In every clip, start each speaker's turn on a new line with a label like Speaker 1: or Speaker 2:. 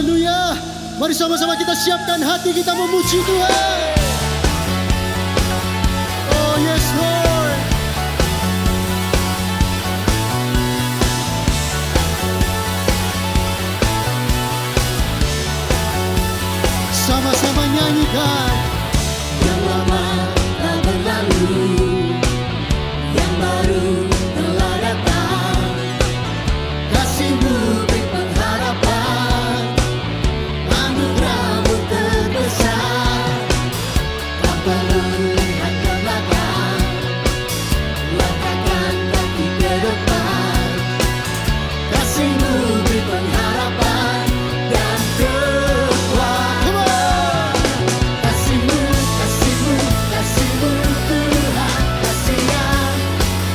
Speaker 1: Haleluya. Mari sama-sama kita siapkan hati kita memuji Tuhan. Oh yes Lord. Sama-sama nyanyikan.
Speaker 2: Yang lama telah berlalu, yang baru telah datang. Kasih-Mu beri pengharapan, anugerah-Mu terbesar. Tak perlu lihat ke belakang, langkahkan kaki ke depan. Kasih-Mu beri pengharapan dan kekuatan. Kasih-Mu, kasih-Mu, kasih-Mu Tuhan, kasih yang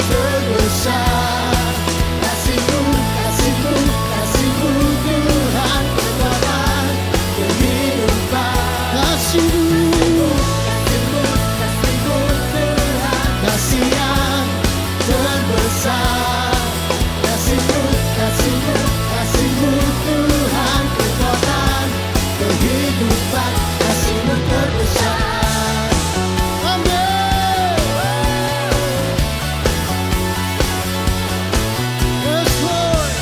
Speaker 2: terbesar. Kasih-Mu, kasih-Mu, kasih-Mu Tuhan, kekuatan kehidupan.
Speaker 1: Kasih-Mu,
Speaker 2: Kasih-Mu, kasih-Mu Tuhan, kasih yang terbesar. Kasih-Mu, kasih-Mu, kasih-Mu Tuhan, kekuatan kehidupan. Kasih-Mu terbesar.
Speaker 1: amin. Yes Lord.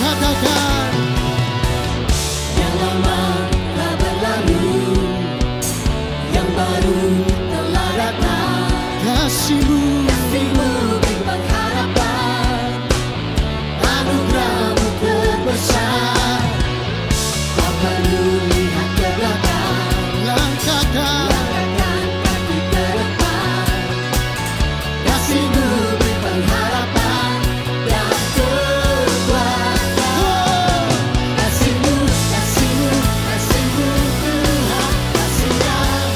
Speaker 1: Katakan.
Speaker 2: Yang lama telah berlalu, yang baru telah datang.
Speaker 1: Kasih-Mu,
Speaker 2: Kasih-Mu beri pengharapan, anugerah-Mu terbesar. Tak perlu lihat ke belakang,
Speaker 1: langkahkan.
Speaker 2: langkahkan kaki ke depan. Kasih-Mu beri pengharapan dan kekuatan.
Speaker 1: Oh,
Speaker 2: Kasih-Mu, kasih-Mu, kasih-Mu Tuhan, kasih yang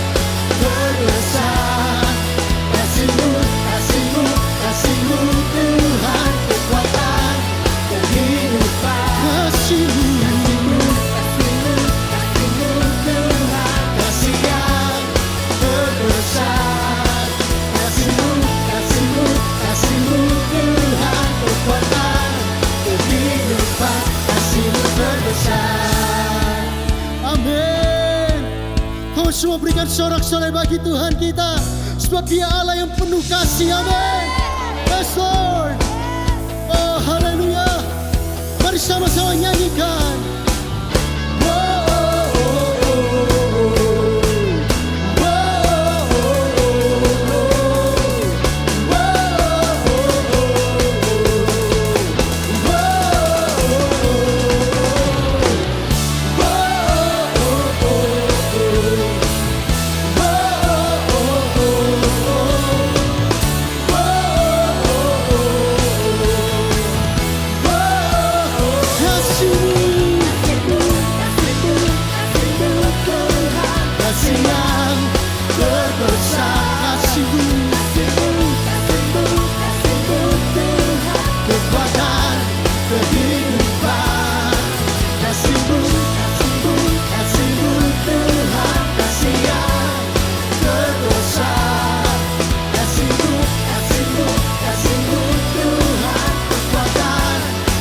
Speaker 2: terbesar. Kasih-Mu, kasih-Mu, kasih-Mu Tuhan, kekuatan kehidupan.
Speaker 1: kasih-Mu,
Speaker 2: Kasih-Mu, kasih-Mu, kasih-Mu Tuhan, kasih yang terbesar. Kasih-Mu, kasih-Mu, kasih-Mu Tuhan, kekuatan kehidupan. Kasih-Mu terbesar.
Speaker 1: amin. Kau semua berikan sorak-sorai bagi Tuhan kita, sebab Dia Allah yang penuh kasih. Amin. Yes Lord. Oh haleluya. Mari sama-sama nyanyikan. Oh, oh, oh, oh, oh. Oh, oh,
Speaker 2: Kasih yang terbesar. Kasih-Mu, kasih-Mu Tuhan, kekuatan kehidupan. Kasih-Mu, kasih-Mu, kasih-Mu Tuhan, kasih yang terbesar. Kasih-Mu, kasih-Mu, kasih-Mu Tuhan, kekuatan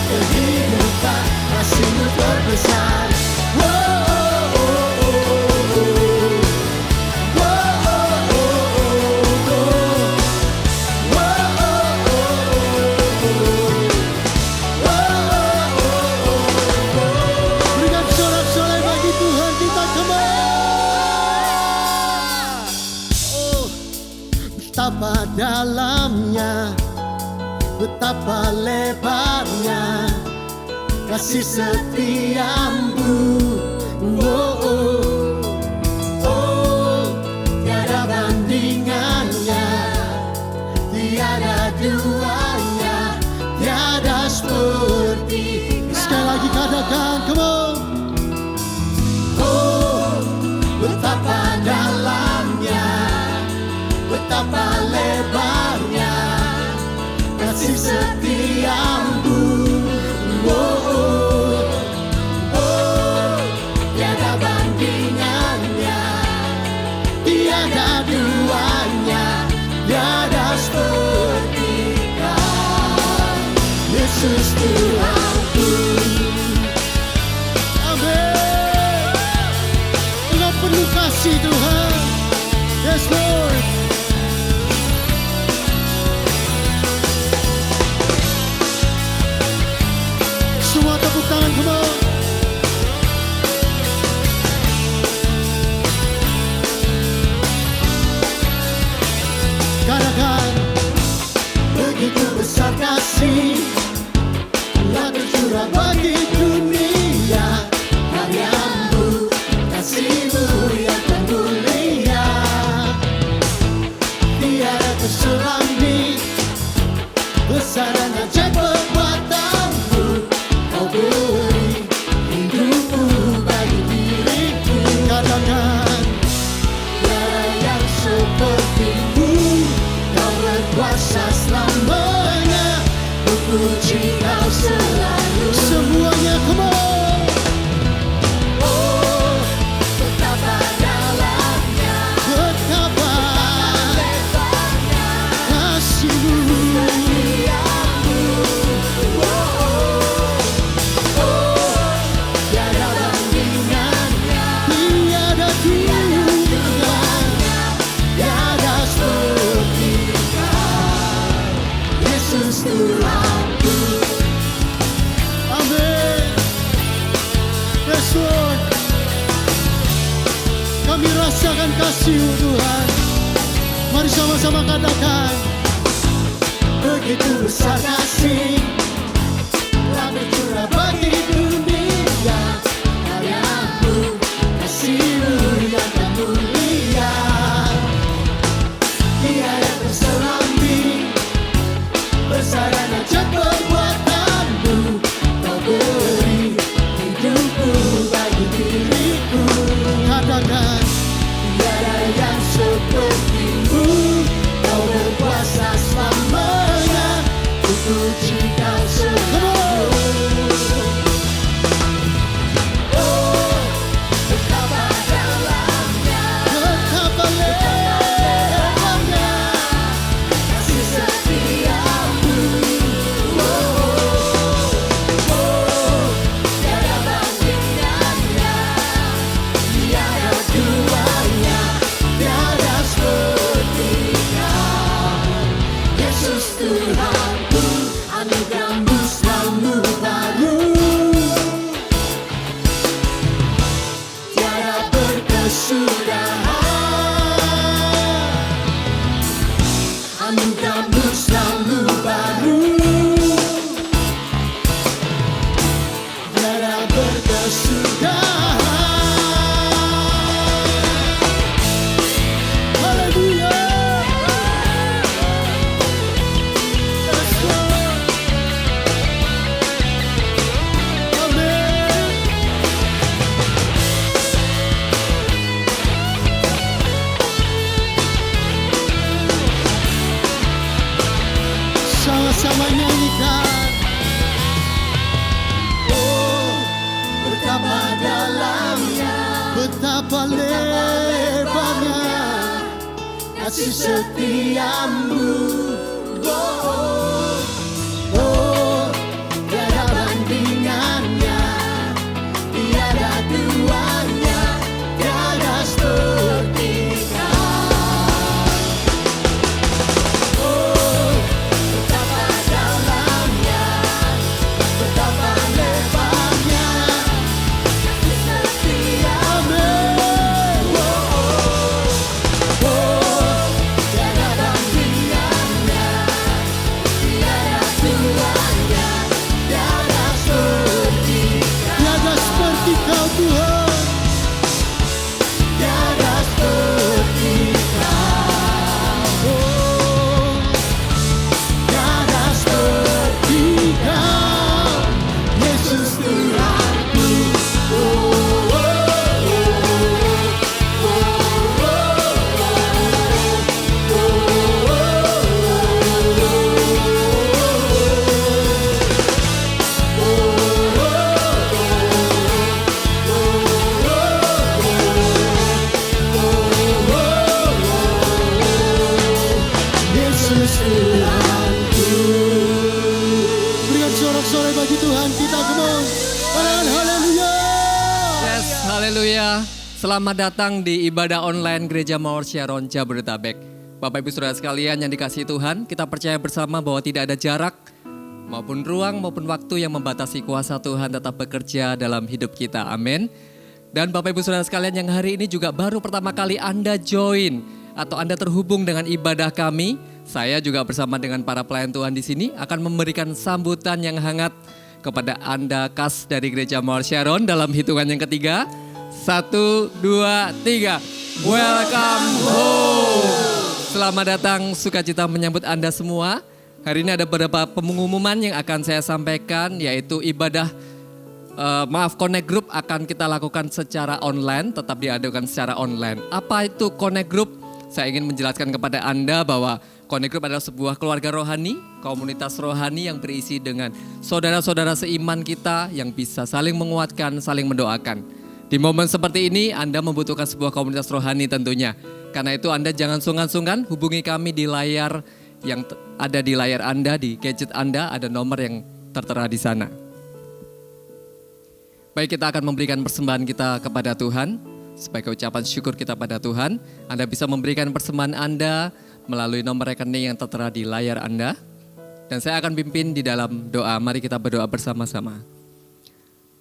Speaker 2: kehidupan. Kasih-Mu terbesar.
Speaker 1: berikan sorak-sorai bagi Tuhan kita. Come on. Oh, betapa dalamnya, betapa lebarnya kasih setiamu. Oh, oh,
Speaker 2: Oh, tiada bandingannya, tiada duanya, tiada seperti.
Speaker 1: sekali lagi katakan, come on.
Speaker 2: Oh, betapa dalamnya, betapa lebarnya kasih setiamu. Oh, oh, oh, tiada bandingannya, tiada duanya, tiada seperti Kau. Yesus Tuhanku.
Speaker 1: Amin. Engkau penuh kasih Tuhan. Yes Lord. Semua tepuk tangan, come on. Katakan,
Speaker 2: Begitu besar kasih telah tercurah bagi dunia. Karyamu, kasihmu yang tak mulia, tiada terselambi. Besar dan ajaib perbuatanmu, kau beri hidupmu bagi diriku.
Speaker 1: katakan,
Speaker 2: Tiada yang sepertimu, kau berkuasa selamanya. Puji kau selalu.
Speaker 1: semuanya come on.
Speaker 2: Oh, betapa dalamnya,
Speaker 1: Betapa
Speaker 2: lebarnya
Speaker 1: kasih-Mu.
Speaker 2: setiamu. Tiada bandingannya,
Speaker 1: Tiada tandingannya.
Speaker 2: tiada seperti Kau, Yesus Tuhanku.
Speaker 1: Amin. Yes Lord. Kami rasakan kasih-Mu Tuhan. Mari sama-sama katakan,
Speaker 2: Begitu besar kasih telah tercurah bagi dunia. Karyamu, kasihmu yang tak mulia, tiada terselambi. Besar dan ajaib perbuatanmu, kau beri hidupku bagi diriku.
Speaker 1: katakan,
Speaker 2: Tiada yang sepertimu, kau berkuasa selamanya. Puji kau selalu. Oh, betapa dalamnya,
Speaker 1: betapa lebarnya.
Speaker 2: kasih setiamu. Tiada bandingannya, tiada duanya, tiada seperti Kau, Yesus Tuhanku. Anugerahmu selalu baru, tiada berkesudahan. Anugerahmu selalu baru, tiada berkesudahan.
Speaker 1: Haleluya. Yes Lord. Amin. Sama-sama nyanyikan.
Speaker 2: Oh, betapa dalamnya,
Speaker 1: Betapa lebarnya.
Speaker 2: kasih setiamu. Oh, oh, tiada bandingannya, tiada duanya, tiada seperti Kau. Oh, betapa dalamnya, betapa lebarnya, kasih setiamu. Oh, tiada bandingannya,
Speaker 3: Haleluya. Selamat datang di ibadah online Gereja Mawar Syaron Jabodetabek. Bapak Ibu Saudara sekalian yang dikasihi Tuhan, kita percaya bersama bahwa tidak ada jarak maupun ruang maupun waktu yang membatasi kuasa Tuhan tetap bekerja dalam hidup kita. Amin. Dan Bapak Ibu Saudara sekalian yang hari ini juga baru pertama kali Anda join atau Anda terhubung dengan ibadah kami, saya juga bersama dengan para pelayan Tuhan di sini akan memberikan sambutan yang hangat kepada Anda kas dari Gereja Mawar Syaron dalam hitungan yang ketiga. 1, 2, 3. Welcome home. Selamat datang, sukacita menyambut Anda semua. Hari ini ada beberapa pengumuman yang akan saya sampaikan, yaitu ibadah Connect Group akan kita lakukan secara online, tetap diadakan secara online. Apa itu Connect Group? Saya ingin menjelaskan kepada Anda bahwa Connect Group adalah sebuah keluarga rohani, komunitas rohani yang berisi dengan saudara-saudara seiman kita yang bisa saling menguatkan, saling mendoakan. Di momen seperti ini Anda membutuhkan sebuah komunitas rohani tentunya. Karena itu Anda jangan sungkan-sungkan, hubungi kami di layar yang ada di layar Anda, di gadget Anda, ada nomor yang tertera di sana. Baik, kita akan memberikan persembahan kita kepada Tuhan. Sebagai ucapan syukur kita pada Tuhan, Anda bisa memberikan persembahan Anda melalui nomor rekening yang tertera di layar Anda. Dan saya akan pimpin di dalam doa. Mari kita berdoa bersama-sama.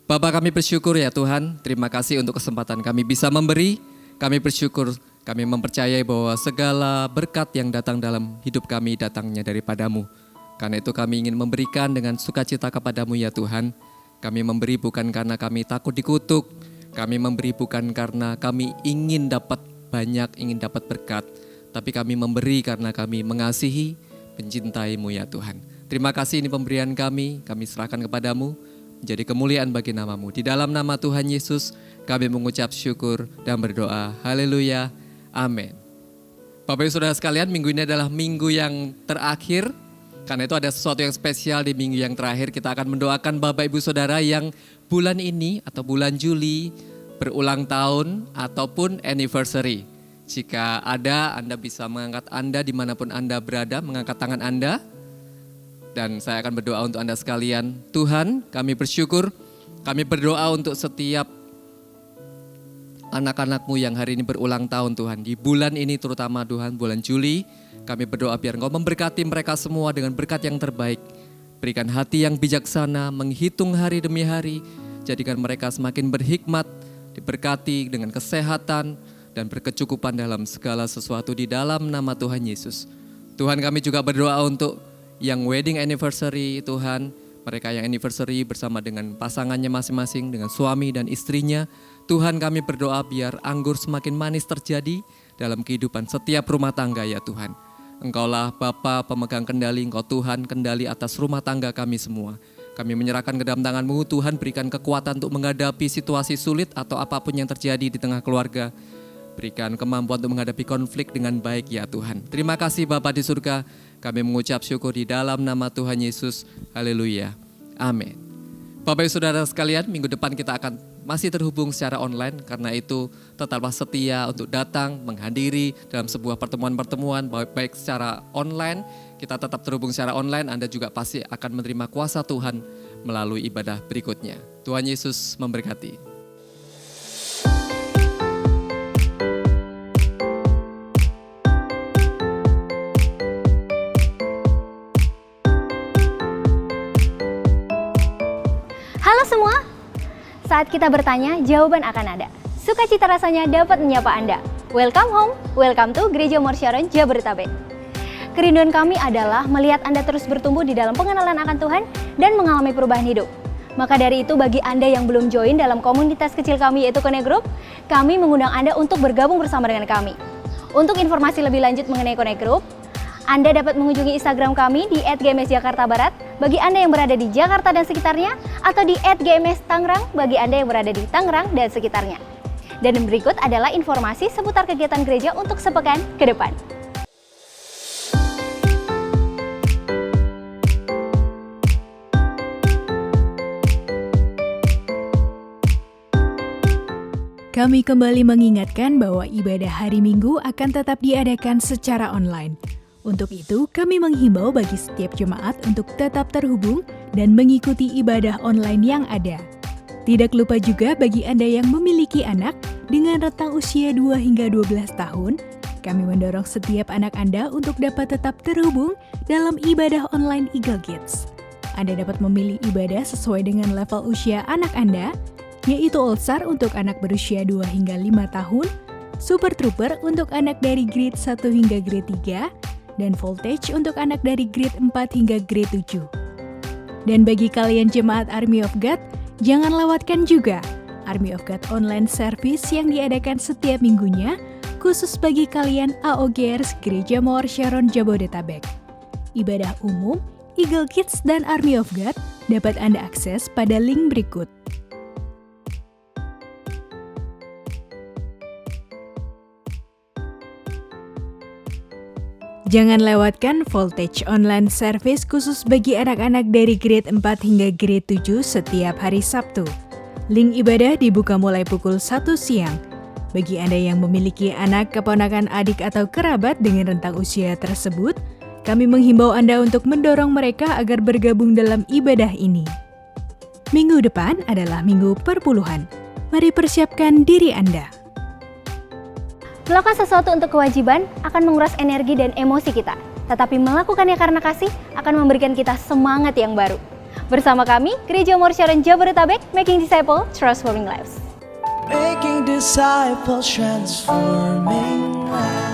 Speaker 3: Bapa, kami bersyukur ya Tuhan. Terima kasih untuk kesempatan kami bisa memberi. Kami bersyukur, kami mempercayai bahwa segala berkat yang datang dalam hidup kami datangnya daripada-Mu. Karena itu kami ingin memberikan dengan sukacita kepada-Mu ya Tuhan. Kami memberi bukan karena kami takut dikutuk. Kami memberi bukan karena kami ingin dapat banyak, ingin dapat berkat. Tapi kami memberi karena kami mengasihi, mencintai-Mu ya Tuhan. Terima kasih, ini pemberian kami serahkan kepada-Mu, menjadi kemuliaan bagi nama-Mu. Di dalam nama Tuhan Yesus, kami mengucap syukur dan berdoa. Haleluya, amin. Bapak Ibu Saudara sekalian, minggu ini adalah minggu yang terakhir. Karena itu ada sesuatu yang spesial di minggu yang terakhir. Kita akan mendoakan Bapak Ibu Saudara yang bulan ini atau bulan Juli berulang tahun ataupun anniversary. Jika ada, Anda bisa mengangkat Anda dimanapun Anda berada, mengangkat tangan Anda. Dan saya akan berdoa untuk Anda sekalian. Tuhan, kami bersyukur, kami berdoa untuk setiap anak-anak-Mu yang hari ini berulang tahun Tuhan. Di bulan ini terutama Tuhan, bulan Juli, kami berdoa biar Engkau memberkati mereka semua dengan berkat yang terbaik. Berikan hati yang bijaksana, menghitung hari demi hari. Jadikan mereka semakin berhikmat, diberkati dengan kesehatan, dan berkecukupan dalam segala sesuatu di dalam nama Tuhan Yesus. Tuhan, kami juga berdoa untuk yang wedding anniversary Tuhan. Mereka yang anniversary bersama dengan pasangannya masing-masing, dengan suami dan istrinya. Tuhan, kami berdoa biar anggur semakin manis terjadi dalam kehidupan setiap rumah tangga ya Tuhan. Engkaulah Bapa pemegang kendali, Engkau Tuhan kendali atas rumah tangga kami semua. Kami menyerahkan ke dalam tangan-Mu Tuhan, berikan kekuatan untuk menghadapi situasi sulit atau apapun yang terjadi di tengah keluarga. Berikan kemampuan untuk menghadapi konflik dengan baik ya Tuhan. Terima kasih Bapa di surga, kami mengucap syukur di dalam nama Tuhan Yesus. Haleluya, amin. Bapak Ibu Saudara sekalian, minggu depan kita akan masih terhubung secara online. Karena itu tetaplah setia untuk datang, menghadiri dalam sebuah pertemuan-pertemuan baik secara online. Kita tetap terhubung secara online, Anda juga pasti akan menerima kuasa Tuhan melalui ibadah berikutnya. Tuhan Yesus memberkati.
Speaker 4: Halo semua, saat kita bertanya, jawaban akan ada. Sukacita rasanya dapat menyapa Anda. Welcome home, welcome to Gereja Mawar Syaron Jabodetabek. Kerinduan kami adalah melihat Anda terus bertumbuh di dalam pengenalan akan Tuhan dan mengalami perubahan hidup. Maka dari itu bagi Anda yang belum join dalam komunitas kecil kami yaitu Connect Group, kami mengundang Anda untuk bergabung bersama dengan kami. Untuk informasi lebih lanjut mengenai Connect Group, Anda dapat mengunjungi Instagram kami di @gmsjakartabarat bagi Anda yang berada di Jakarta dan sekitarnya, atau di @gmstangerang bagi Anda yang berada di Tangerang dan sekitarnya. Dan berikut adalah informasi seputar kegiatan gereja untuk sepekan ke depan.
Speaker 5: Kami kembali mengingatkan bahwa ibadah hari Minggu akan tetap diadakan secara online. Untuk itu, kami menghimbau bagi setiap jemaat untuk tetap terhubung dan mengikuti ibadah online yang ada. Tidak lupa juga bagi Anda yang memiliki anak dengan rentang usia 2 hingga 12 tahun, kami mendorong setiap anak Anda untuk dapat tetap terhubung dalam ibadah online Eagle Kids. Anda dapat memilih ibadah sesuai dengan level usia anak Anda, yaitu All-Star untuk anak berusia 2 hingga 5 tahun, Super Trooper untuk anak dari grade 1 hingga grade 3, dan Voltage untuk anak dari grade 4 hingga grade 7. Dan bagi kalian jemaat Army of God, jangan lewatkan juga Army of God online service yang diadakan setiap minggunya, khusus bagi kalian AOGers Gereja Mawar Sharon Jabodetabek. Ibadah umum, Eagle Kids dan Army of God dapat Anda akses pada link berikut. Jangan lewatkan Voltage online service khusus bagi anak-anak dari grade 4 hingga grade 7 setiap hari Sabtu. Link ibadah dibuka mulai pukul 1 siang. Bagi Anda yang memiliki anak, keponakan, adik, atau kerabat dengan rentang usia tersebut, kami menghimbau Anda untuk mendorong mereka agar bergabung dalam ibadah ini. Minggu depan adalah minggu perpuluhan. Mari persiapkan diri Anda.
Speaker 4: Melakukan sesuatu untuk kewajiban akan menguras energi dan emosi kita. Tetapi melakukannya karena kasih akan memberikan kita semangat yang baru. Bersama kami, Gereja Mawar Sharon Jabodetabek, Making Disciple, Transforming Lives.
Speaker 2: Making disciples, transforming lives.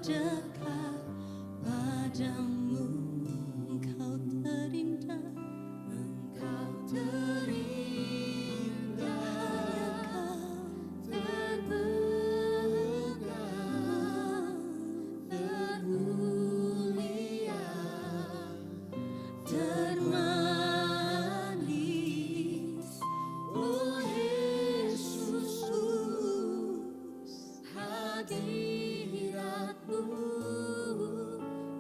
Speaker 2: dekat padamu, Engkau terindah, Engkau terindah, terpujilah, termulia, termanis, oh Yesus, hadirat-Mu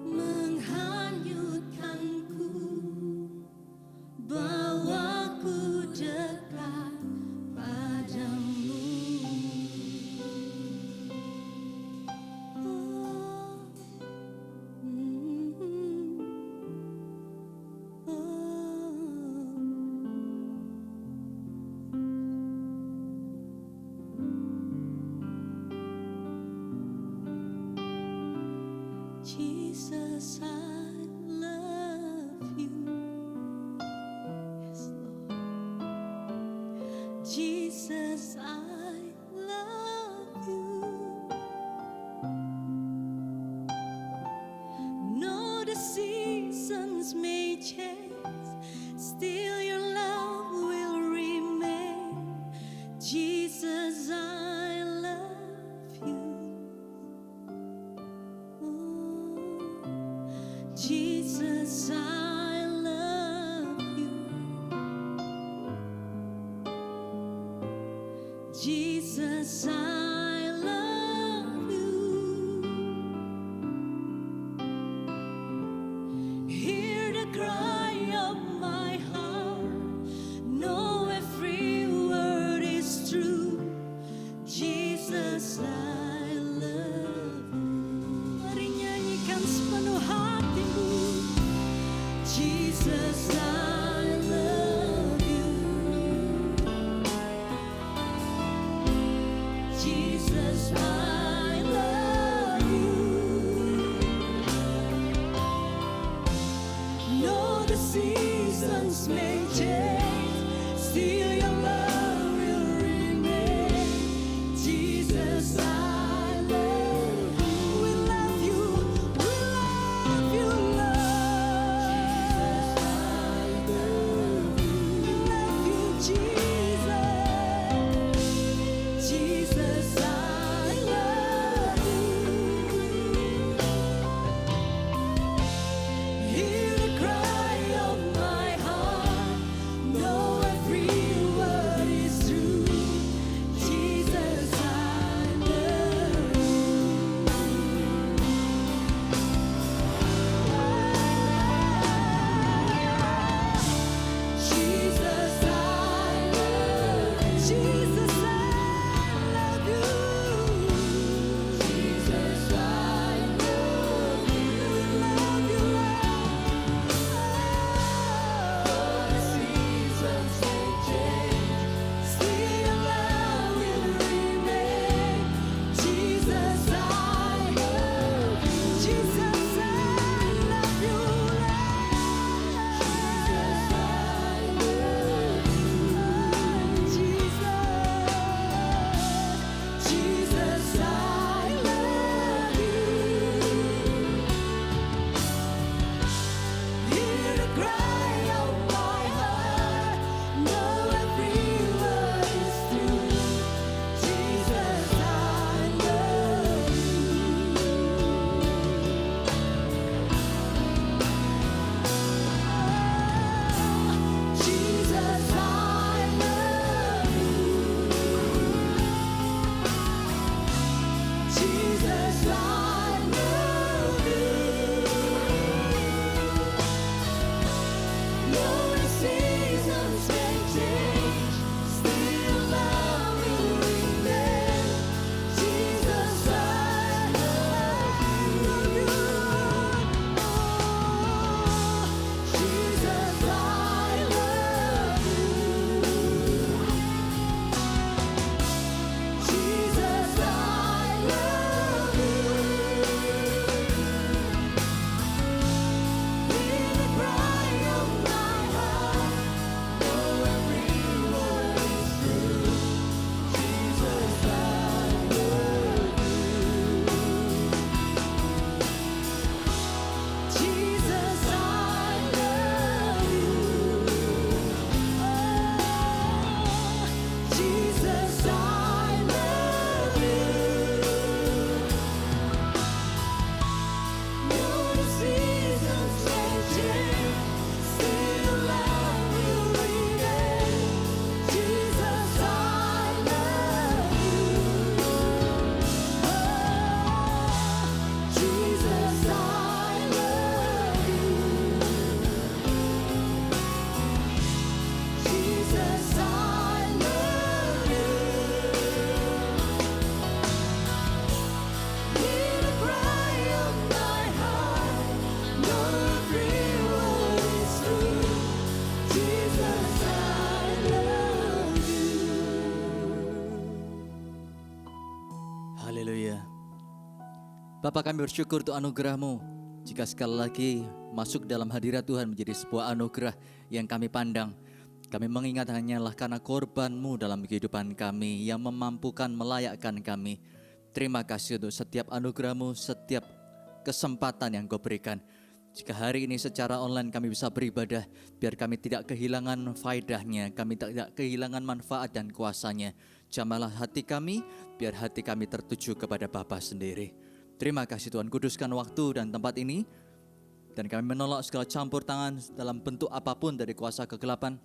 Speaker 2: menghanyutkanku, bawaku dekat padamu. Jesus, I love you. Yes, Lord. Jesus, I love you. No, the seasons may change, still your love will remain. Jesus, I love you. Jesus, I love you. Jesus, I love you. Hear the cry of my heart. Know every word is true. Jesus, I love you. Mari nyanyikan sepenuh hatimu. Jesus, I love you. Jesus, I love you. No, the seasons may change, still your love will remain. Jesus, I love you. We love you. We love you, Lord. We love you, Jesus. Jesus, I love you. Hear the cry of my heart. Know every word is true. Jesus, I love you.
Speaker 6: Haleluya. Bapa, kami bersyukur untuk anugerah-Mu. Jika sekali lagi masuk dalam hadirat Tuhan menjadi sebuah anugerah yang kami pandang. Kami mengingat hanyalah karena korban-Mu dalam kehidupan kami yang memampukan melayakkan kami. Terima kasih untuk setiap anugerah-Mu, setiap kesempatan yang Kau berikan. Jika hari ini secara online kami bisa beribadah, biar kami tidak kehilangan faedahnya, kami tidak kehilangan manfaat dan kuasanya. Jamahlah hati kami, biar hati kami tertuju kepada Bapa sendiri. Terima kasih Tuhan, kuduskan waktu dan tempat ini. Dan kami menolak segala campur tangan dalam bentuk apapun dari kuasa kegelapan.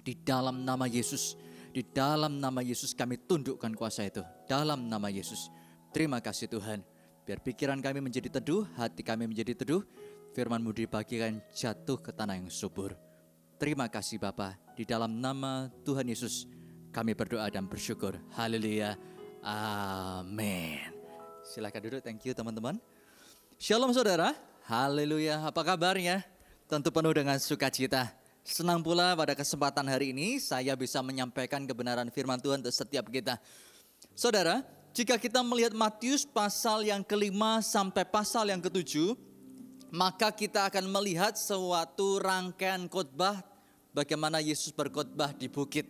Speaker 6: Di dalam nama Yesus, di dalam nama Yesus kami tundukkan kuasa itu. Dalam nama Yesus. Terima kasih Tuhan. Biar pikiran kami menjadi teduh, hati kami menjadi teduh. Firman-Mu dibagikan jatuh ke tanah yang subur. Terima kasih Bapa. Di dalam nama Tuhan Yesus kami berdoa dan bersyukur. Haleluya. Amin. Silakan duduk. Thank you teman-teman. Shalom saudara. Haleluya. Apa kabarnya? Tentu penuh dengan sukacita. Senang pula pada kesempatan hari ini saya bisa menyampaikan kebenaran firman Tuhan untuk setiap kita. Saudara, jika kita melihat Matius pasal yang ke-5 sampai pasal yang ke-7, maka kita akan melihat suatu rangkaian khotbah bagaimana Yesus berkhotbah di bukit.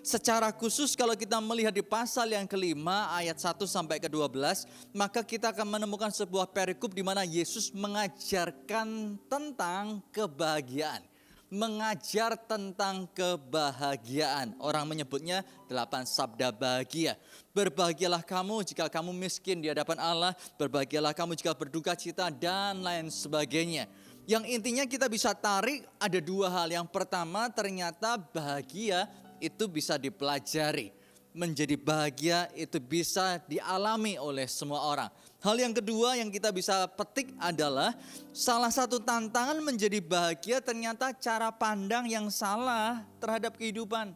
Speaker 6: Secara khusus kalau kita melihat di pasal yang ke-5 ayat 1 sampai ke-12, maka kita akan menemukan sebuah perikop di mana Yesus mengajarkan tentang kebahagiaan. Mengajar tentang kebahagiaan. Orang menyebutnya 8 sabda bahagia. Berbahagialah kamu jika kamu miskin di hadapan Allah. Berbahagialah kamu jika berduka cita dan lain sebagainya. Yang intinya kita bisa tarik ada 2 hal. Yang pertama ternyata bahagia itu bisa dipelajari. Menjadi bahagia itu bisa dialami oleh semua orang. Hal yang kedua yang kita bisa petik adalah salah satu tantangan menjadi bahagia ternyata cara pandang yang salah terhadap kehidupan.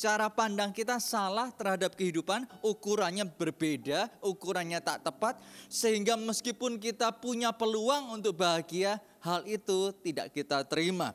Speaker 6: Cara pandang kita salah terhadap kehidupan, ukurannya berbeda, ukurannya tak tepat. Sehingga meskipun kita punya peluang untuk bahagia, hal itu tidak kita terima.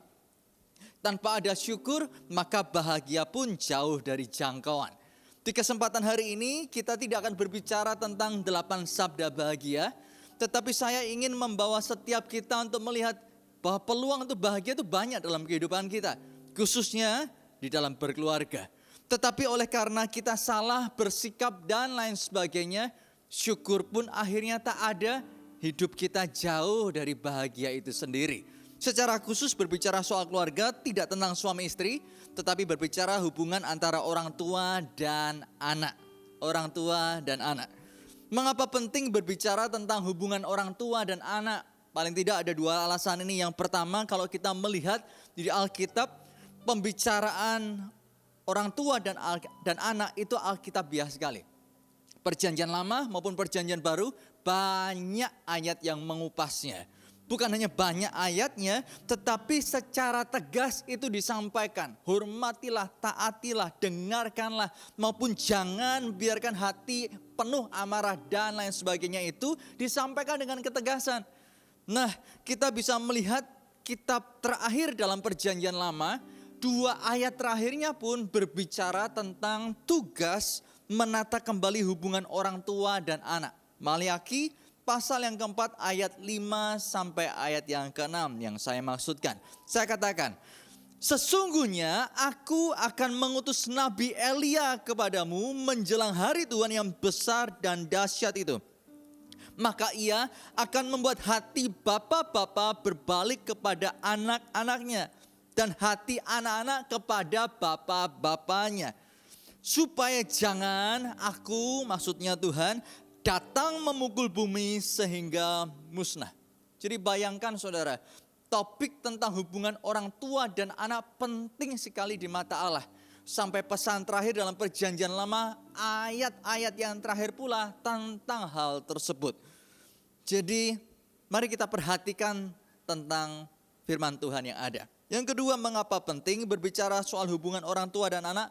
Speaker 6: Tanpa ada syukur, maka bahagia pun jauh dari jangkauan. Di kesempatan hari ini kita tidak akan berbicara tentang 8 sabda bahagia. Tetapi saya ingin membawa setiap kita untuk melihat bahwa peluang untuk bahagia itu banyak dalam kehidupan kita. Khususnya di dalam berkeluarga. Tetapi oleh karena kita salah bersikap dan lain sebagainya, syukur pun akhirnya tak ada, hidup kita jauh dari bahagia itu sendiri. Secara khusus berbicara soal keluarga tidak tentang suami istri, tetapi berbicara hubungan antara orang tua dan anak. Orang tua dan anak. Mengapa penting berbicara tentang hubungan orang tua dan anak? Paling tidak ada 2 alasan ini. Yang pertama, kalau kita melihat di Alkitab, pembicaraan orang tua dan anak itu Alkitabiah sekali. Perjanjian lama maupun perjanjian baru banyak ayat yang mengupasnya. Bukan hanya banyak ayatnya, tetapi secara tegas itu disampaikan. Hormatilah, taatilah, dengarkanlah, maupun jangan biarkan hati penuh amarah dan lain sebagainya itu disampaikan dengan ketegasan. Nah, kita bisa melihat kitab terakhir dalam perjanjian lama, 2 ayat terakhirnya pun berbicara tentang tugas menata kembali hubungan orang tua dan anak. Maliaki pasal yang keempat ayat 5 sampai ayat yang ke-6 yang saya maksudkan. Saya katakan, sesungguhnya aku akan mengutus Nabi Elia kepadamu menjelang hari Tuhan yang besar dan dahsyat itu. Maka ia akan membuat hati bapa-bapa berbalik kepada anak-anaknya. Dan hati anak-anak kepada bapa-bapanya. Supaya jangan aku, maksudnya Tuhan, datang memukul bumi sehingga musnah. Jadi bayangkan saudara, topik tentang hubungan orang tua dan anak penting sekali di mata Allah. Sampai pesan terakhir dalam perjanjian lama, ayat-ayat yang terakhir pula tentang hal tersebut. Jadi mari kita perhatikan tentang firman Tuhan yang ada. Yang kedua, mengapa penting berbicara soal hubungan orang tua dan anak?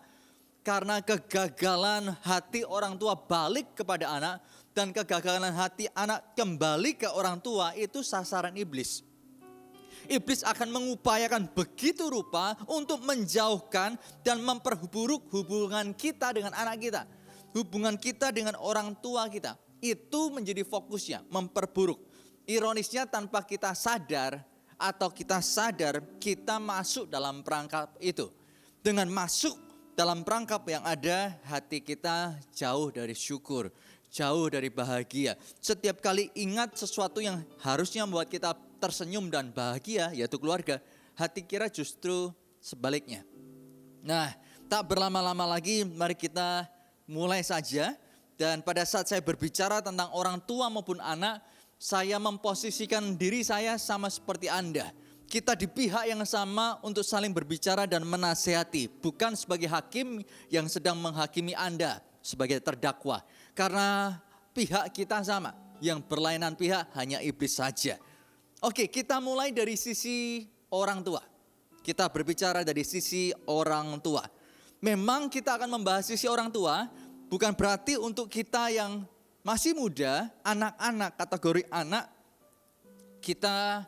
Speaker 6: Karena kegagalan hati orang tua balik kepada anak dan kegagalan hati anak kembali ke orang tua itu sasaran iblis. Iblis akan mengupayakan begitu rupa untuk menjauhkan dan memperburuk hubungan kita dengan anak kita. Hubungan kita dengan orang tua kita. itu menjadi fokusnya, memperburuk. Ironisnya tanpa kita sadar atau kita sadar, kita masuk dalam perangkap itu. Dengan masuk dalam perangkap yang ada, hati kita jauh dari syukur, jauh dari bahagia. Setiap kali ingat sesuatu yang harusnya membuat kita tersenyum dan bahagia, yaitu keluarga, hati kita justru sebaliknya. Nah, tak berlama-lama lagi, mari kita mulai saja. Dan pada saat saya berbicara tentang orang tua maupun anak, saya memposisikan diri saya sama seperti Anda. Kita di pihak yang sama untuk saling berbicara dan menasehati. Bukan sebagai hakim yang sedang menghakimi Anda sebagai terdakwa. Karena pihak kita sama, yang berlainan pihak hanya iblis saja. Oke, kita mulai dari sisi orang tua. Kita berbicara dari sisi orang tua. Memang kita akan membahas sisi orang tua, bukan berarti untuk kita yang masih muda, anak-anak, kategori anak, kita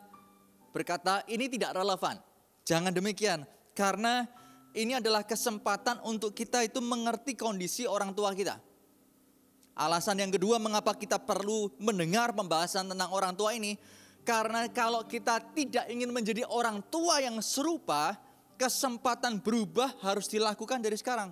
Speaker 6: berkata ini tidak relevan. Jangan demikian, karena ini adalah kesempatan untuk kita itu mengerti kondisi orang tua kita. Alasan yang kedua mengapa kita perlu mendengar pembahasan tentang orang tua ini, karena kalau kita tidak ingin menjadi orang tua yang serupa, kesempatan berubah harus dilakukan dari sekarang.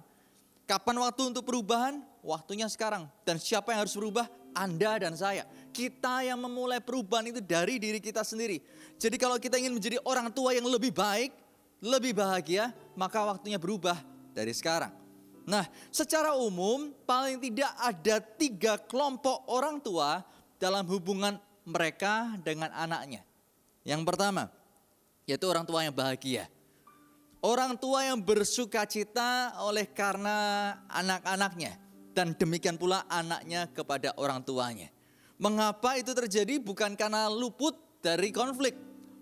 Speaker 6: Kapan waktu untuk perubahan? Waktunya sekarang. Dan siapa yang harus berubah? Anda dan saya. Kita yang memulai perubahan itu dari diri kita sendiri. Jadi kalau kita ingin menjadi orang tua yang lebih baik, lebih bahagia, maka waktunya berubah dari sekarang. Nah, secara umum paling tidak ada 3 kelompok orang tua dalam hubungan mereka dengan anaknya. Yang pertama, yaitu orang tua yang bahagia. Orang tua yang bersuka cita oleh karena anak-anaknya. Dan demikian pula anaknya kepada orang tuanya. Mengapa itu terjadi? Bukan karena luput dari konflik.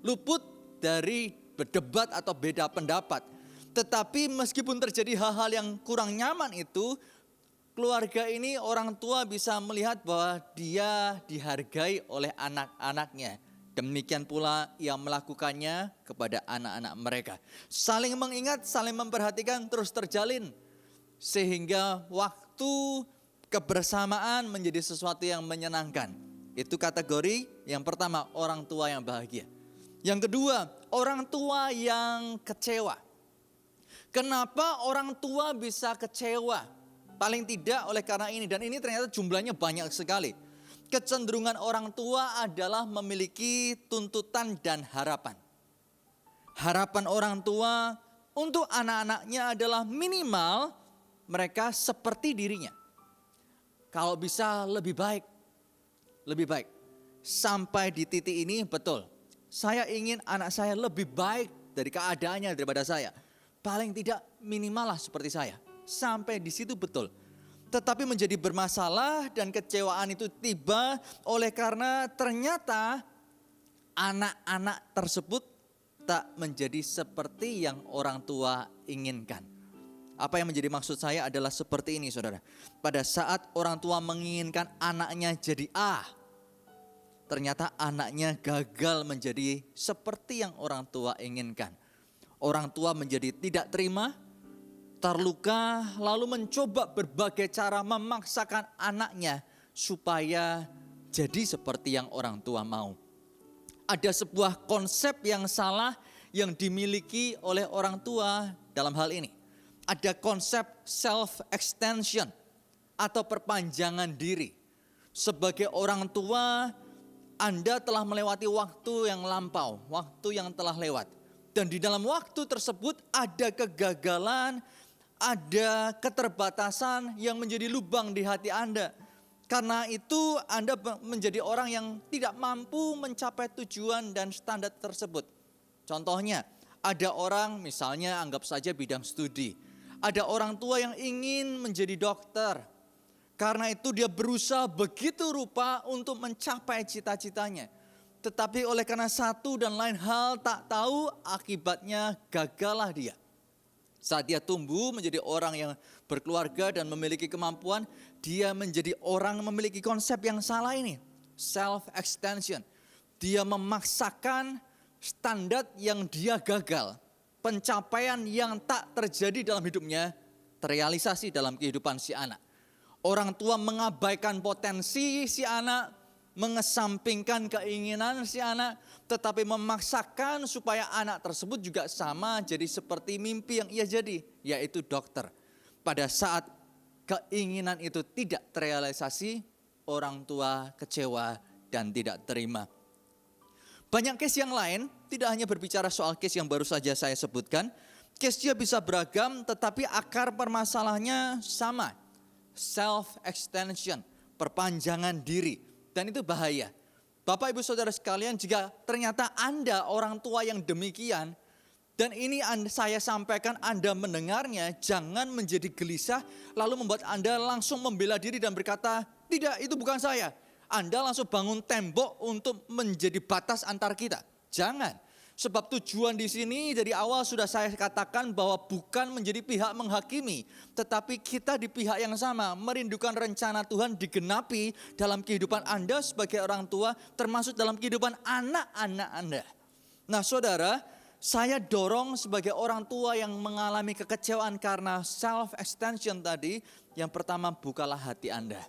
Speaker 6: Luput dari berdebat atau beda pendapat. Tetapi meskipun terjadi hal-hal yang kurang nyaman itu, keluarga ini orang tua bisa melihat bahwa dia dihargai oleh anak-anaknya. Demikian pula ia melakukannya kepada anak-anak mereka. Saling mengingat, saling memperhatikan terus terjalin. Sehingga waktu kebersamaan menjadi sesuatu yang menyenangkan. Itu kategori yang pertama, orang tua yang bahagia. Yang kedua, orang tua yang kecewa. Kenapa orang tua bisa kecewa? Paling tidak oleh karena ini, dan ini ternyata jumlahnya banyak sekali. Kecenderungan orang tua adalah memiliki tuntutan dan harapan. Harapan orang tua untuk anak-anaknya adalah minimal mereka seperti dirinya. Kalau bisa lebih baik, lebih baik. Sampai di titik ini betul. Saya ingin anak saya lebih baik dari keadaannya daripada saya. Paling tidak minimal lah seperti saya. Sampai di situ betul. Tetapi menjadi bermasalah dan kecewaan itu tiba oleh karena ternyata anak-anak tersebut tak menjadi seperti yang orang tua inginkan. Apa yang menjadi maksud saya adalah seperti ini, saudara. Pada saat orang tua menginginkan anaknya jadi A, ternyata anaknya gagal menjadi seperti yang orang tua inginkan. Orang tua menjadi tidak terima, terluka, lalu mencoba berbagai cara memaksakan anaknya supaya jadi seperti yang orang tua mau. Ada sebuah konsep yang salah yang dimiliki oleh orang tua dalam hal ini. Ada konsep self-extension atau perpanjangan diri. Sebagai orang tua, Anda telah melewati waktu yang lampau, waktu yang telah lewat. Dan di dalam waktu tersebut ada kegagalan, ada keterbatasan yang menjadi lubang di hati Anda. Karena itu Anda menjadi orang yang tidak mampu mencapai tujuan dan standar tersebut. Contohnya, ada orang misalnya anggap saja bidang studi. Ada orang tua yang ingin menjadi dokter. Karena itu dia berusaha begitu rupa untuk mencapai cita-citanya. Tetapi oleh karena satu dan lain hal tak tahu, akibatnya gagallah dia. Saat dia tumbuh menjadi orang yang berkeluarga dan memiliki kemampuan, dia menjadi orang yang memiliki konsep yang salah ini. Self-extension. Dia memaksakan standar yang dia gagal. Pencapaian yang tak terjadi dalam hidupnya, terrealisasi dalam kehidupan si anak. Orang tua mengabaikan potensi si anak, mengesampingkan keinginan si anak, tetapi memaksakan supaya anak tersebut juga sama jadi seperti mimpi yang ia jadi, yaitu dokter. Pada saat keinginan itu tidak terrealisasi, orang tua kecewa dan tidak terima. Banyak case yang lain, tidak hanya berbicara soal case yang baru saja saya sebutkan. Case-nya bisa beragam, tetapi akar permasalahannya sama. Self-extension, perpanjangan diri. Dan itu bahaya. Bapak ibu saudara sekalian, jika ternyata Anda orang tua yang demikian, dan ini saya sampaikan Anda mendengarnya, jangan menjadi gelisah, lalu membuat Anda langsung membela diri dan berkata, tidak, itu bukan saya. Anda langsung bangun tembok untuk menjadi batas antar kita. Jangan. Sebab tujuan di sini dari awal sudah saya katakan bahwa bukan menjadi pihak menghakimi, tetapi kita di pihak yang sama, merindukan rencana Tuhan digenapi dalam kehidupan Anda sebagai orang tua, termasuk dalam kehidupan anak-anak Anda. Nah saudara, saya dorong sebagai orang tua yang mengalami kekecewaan karena self-extension tadi, yang pertama bukalah hati Anda.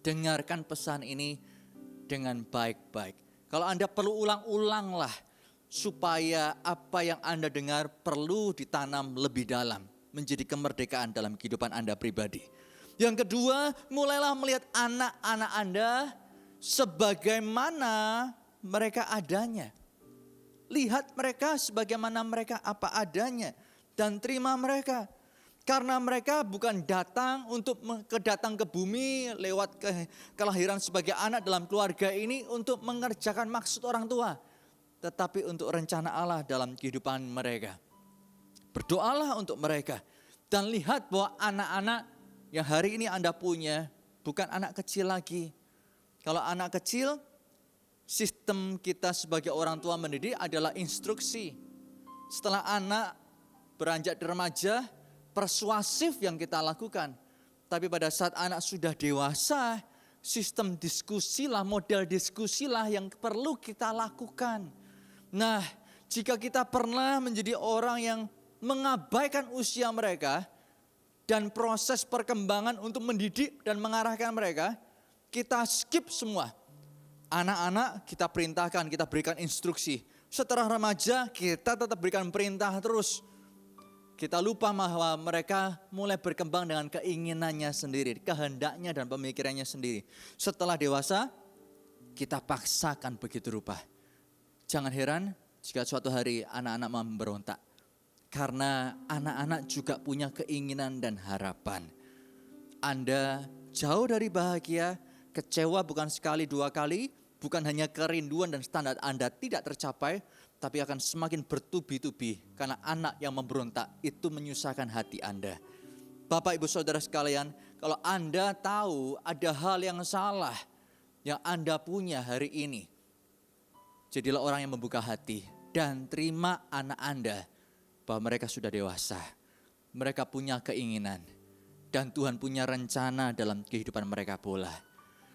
Speaker 6: Dengarkan pesan ini dengan baik-baik. Kalau Anda perlu ulang-ulanglah, supaya apa yang Anda dengar perlu ditanam lebih dalam, menjadi kemerdekaan dalam kehidupan Anda pribadi. Yang kedua, mulailah melihat anak-anak Anda sebagaimana mereka adanya. Lihat mereka sebagaimana mereka apa adanya dan terima mereka. Karena mereka bukan datang untuk datang ke bumi lewat kelahiran sebagai anak dalam keluarga ini untuk mengerjakan maksud orang tua, tetapi untuk rencana Allah dalam kehidupan mereka. Berdoalah untuk mereka dan lihat bahwa anak-anak yang hari ini Anda punya bukan anak kecil lagi. Kalau anak kecil, sistem kita sebagai orang tua mendidik adalah instruksi. Setelah anak beranjak remaja, persuasif yang kita lakukan. Tapi pada saat anak sudah dewasa, sistem diskusilah, model diskusilah yang perlu kita lakukan. Nah, jika kita pernah menjadi orang yang mengabaikan usia mereka dan proses perkembangan untuk mendidik dan mengarahkan mereka, kita skip semua. Anak-anak kita perintahkan, kita berikan instruksi. Setelah remaja kita tetap berikan perintah terus. Kita lupa bahwa mereka mulai berkembang dengan keinginannya sendiri, kehendaknya dan pemikirannya sendiri. Setelah dewasa, kita paksakan begitu rupa. Jangan heran jika suatu hari anak-anak memberontak. Karena anak-anak juga punya keinginan dan harapan. Anda jauh dari bahagia, kecewa bukan sekali dua kali, bukan hanya kerinduan dan standar Anda tidak tercapai, tapi akan semakin bertubi-tubi karena anak yang memberontak itu menyusahkan hati Anda. Bapak ibu saudara sekalian, kalau Anda tahu ada hal yang salah yang Anda punya hari ini, jadilah orang yang membuka hati dan terima anak Anda bahwa mereka sudah dewasa. Mereka punya keinginan dan Tuhan punya rencana dalam kehidupan mereka pula.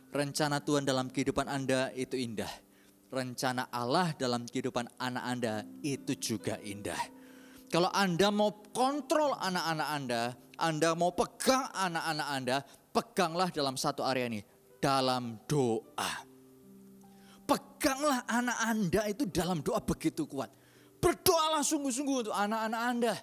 Speaker 6: Rencana Tuhan dalam kehidupan Anda itu indah. Rencana Allah dalam kehidupan anak Anda itu juga indah. Kalau Anda mau kontrol anak-anak Anda mau pegang anak-anak Anda, peganglah dalam satu area ini, dalam doa. Peganglah anak Anda itu dalam doa begitu kuat. Berdoalah sungguh-sungguh untuk anak-anak Anda.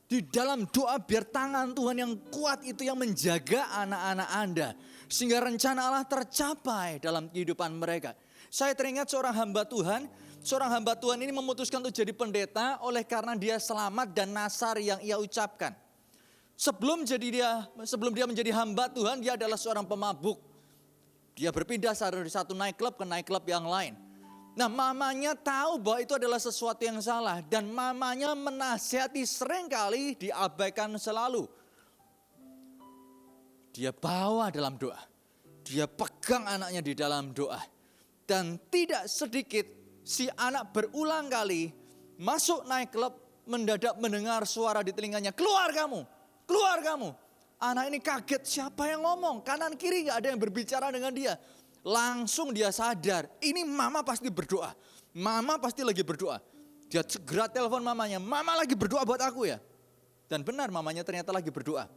Speaker 6: Di dalam doa biar tangan Tuhan yang kuat itu yang menjaga anak-anak Anda. Sehingga rencana Allah tercapai dalam kehidupan mereka. Saya teringat seorang hamba Tuhan ini memutuskan untuk jadi pendeta oleh karena dia selamat dan nasar yang ia ucapkan. Sebelum dia menjadi hamba Tuhan, dia adalah seorang pemabuk. Dia berpindah dari satu nightclub ke nightclub yang lain. Nah, mamanya tahu bahwa itu adalah sesuatu yang salah. Dan mamanya menasihati seringkali diabaikan selalu. Dia bawa dalam doa. Dia pegang anaknya di dalam doa. Dan tidak sedikit si anak berulang kali masuk nightclub, mendadak mendengar suara di telinganya. Keluar kamu, keluar kamu. Anak ini kaget, siapa yang ngomong? Kanan kiri gak ada yang berbicara dengan dia. Langsung dia sadar, ini mama pasti berdoa. Mama pasti lagi berdoa. Dia segera telepon mamanya, mama lagi berdoa buat aku ya. Dan benar mamanya ternyata lagi berdoa.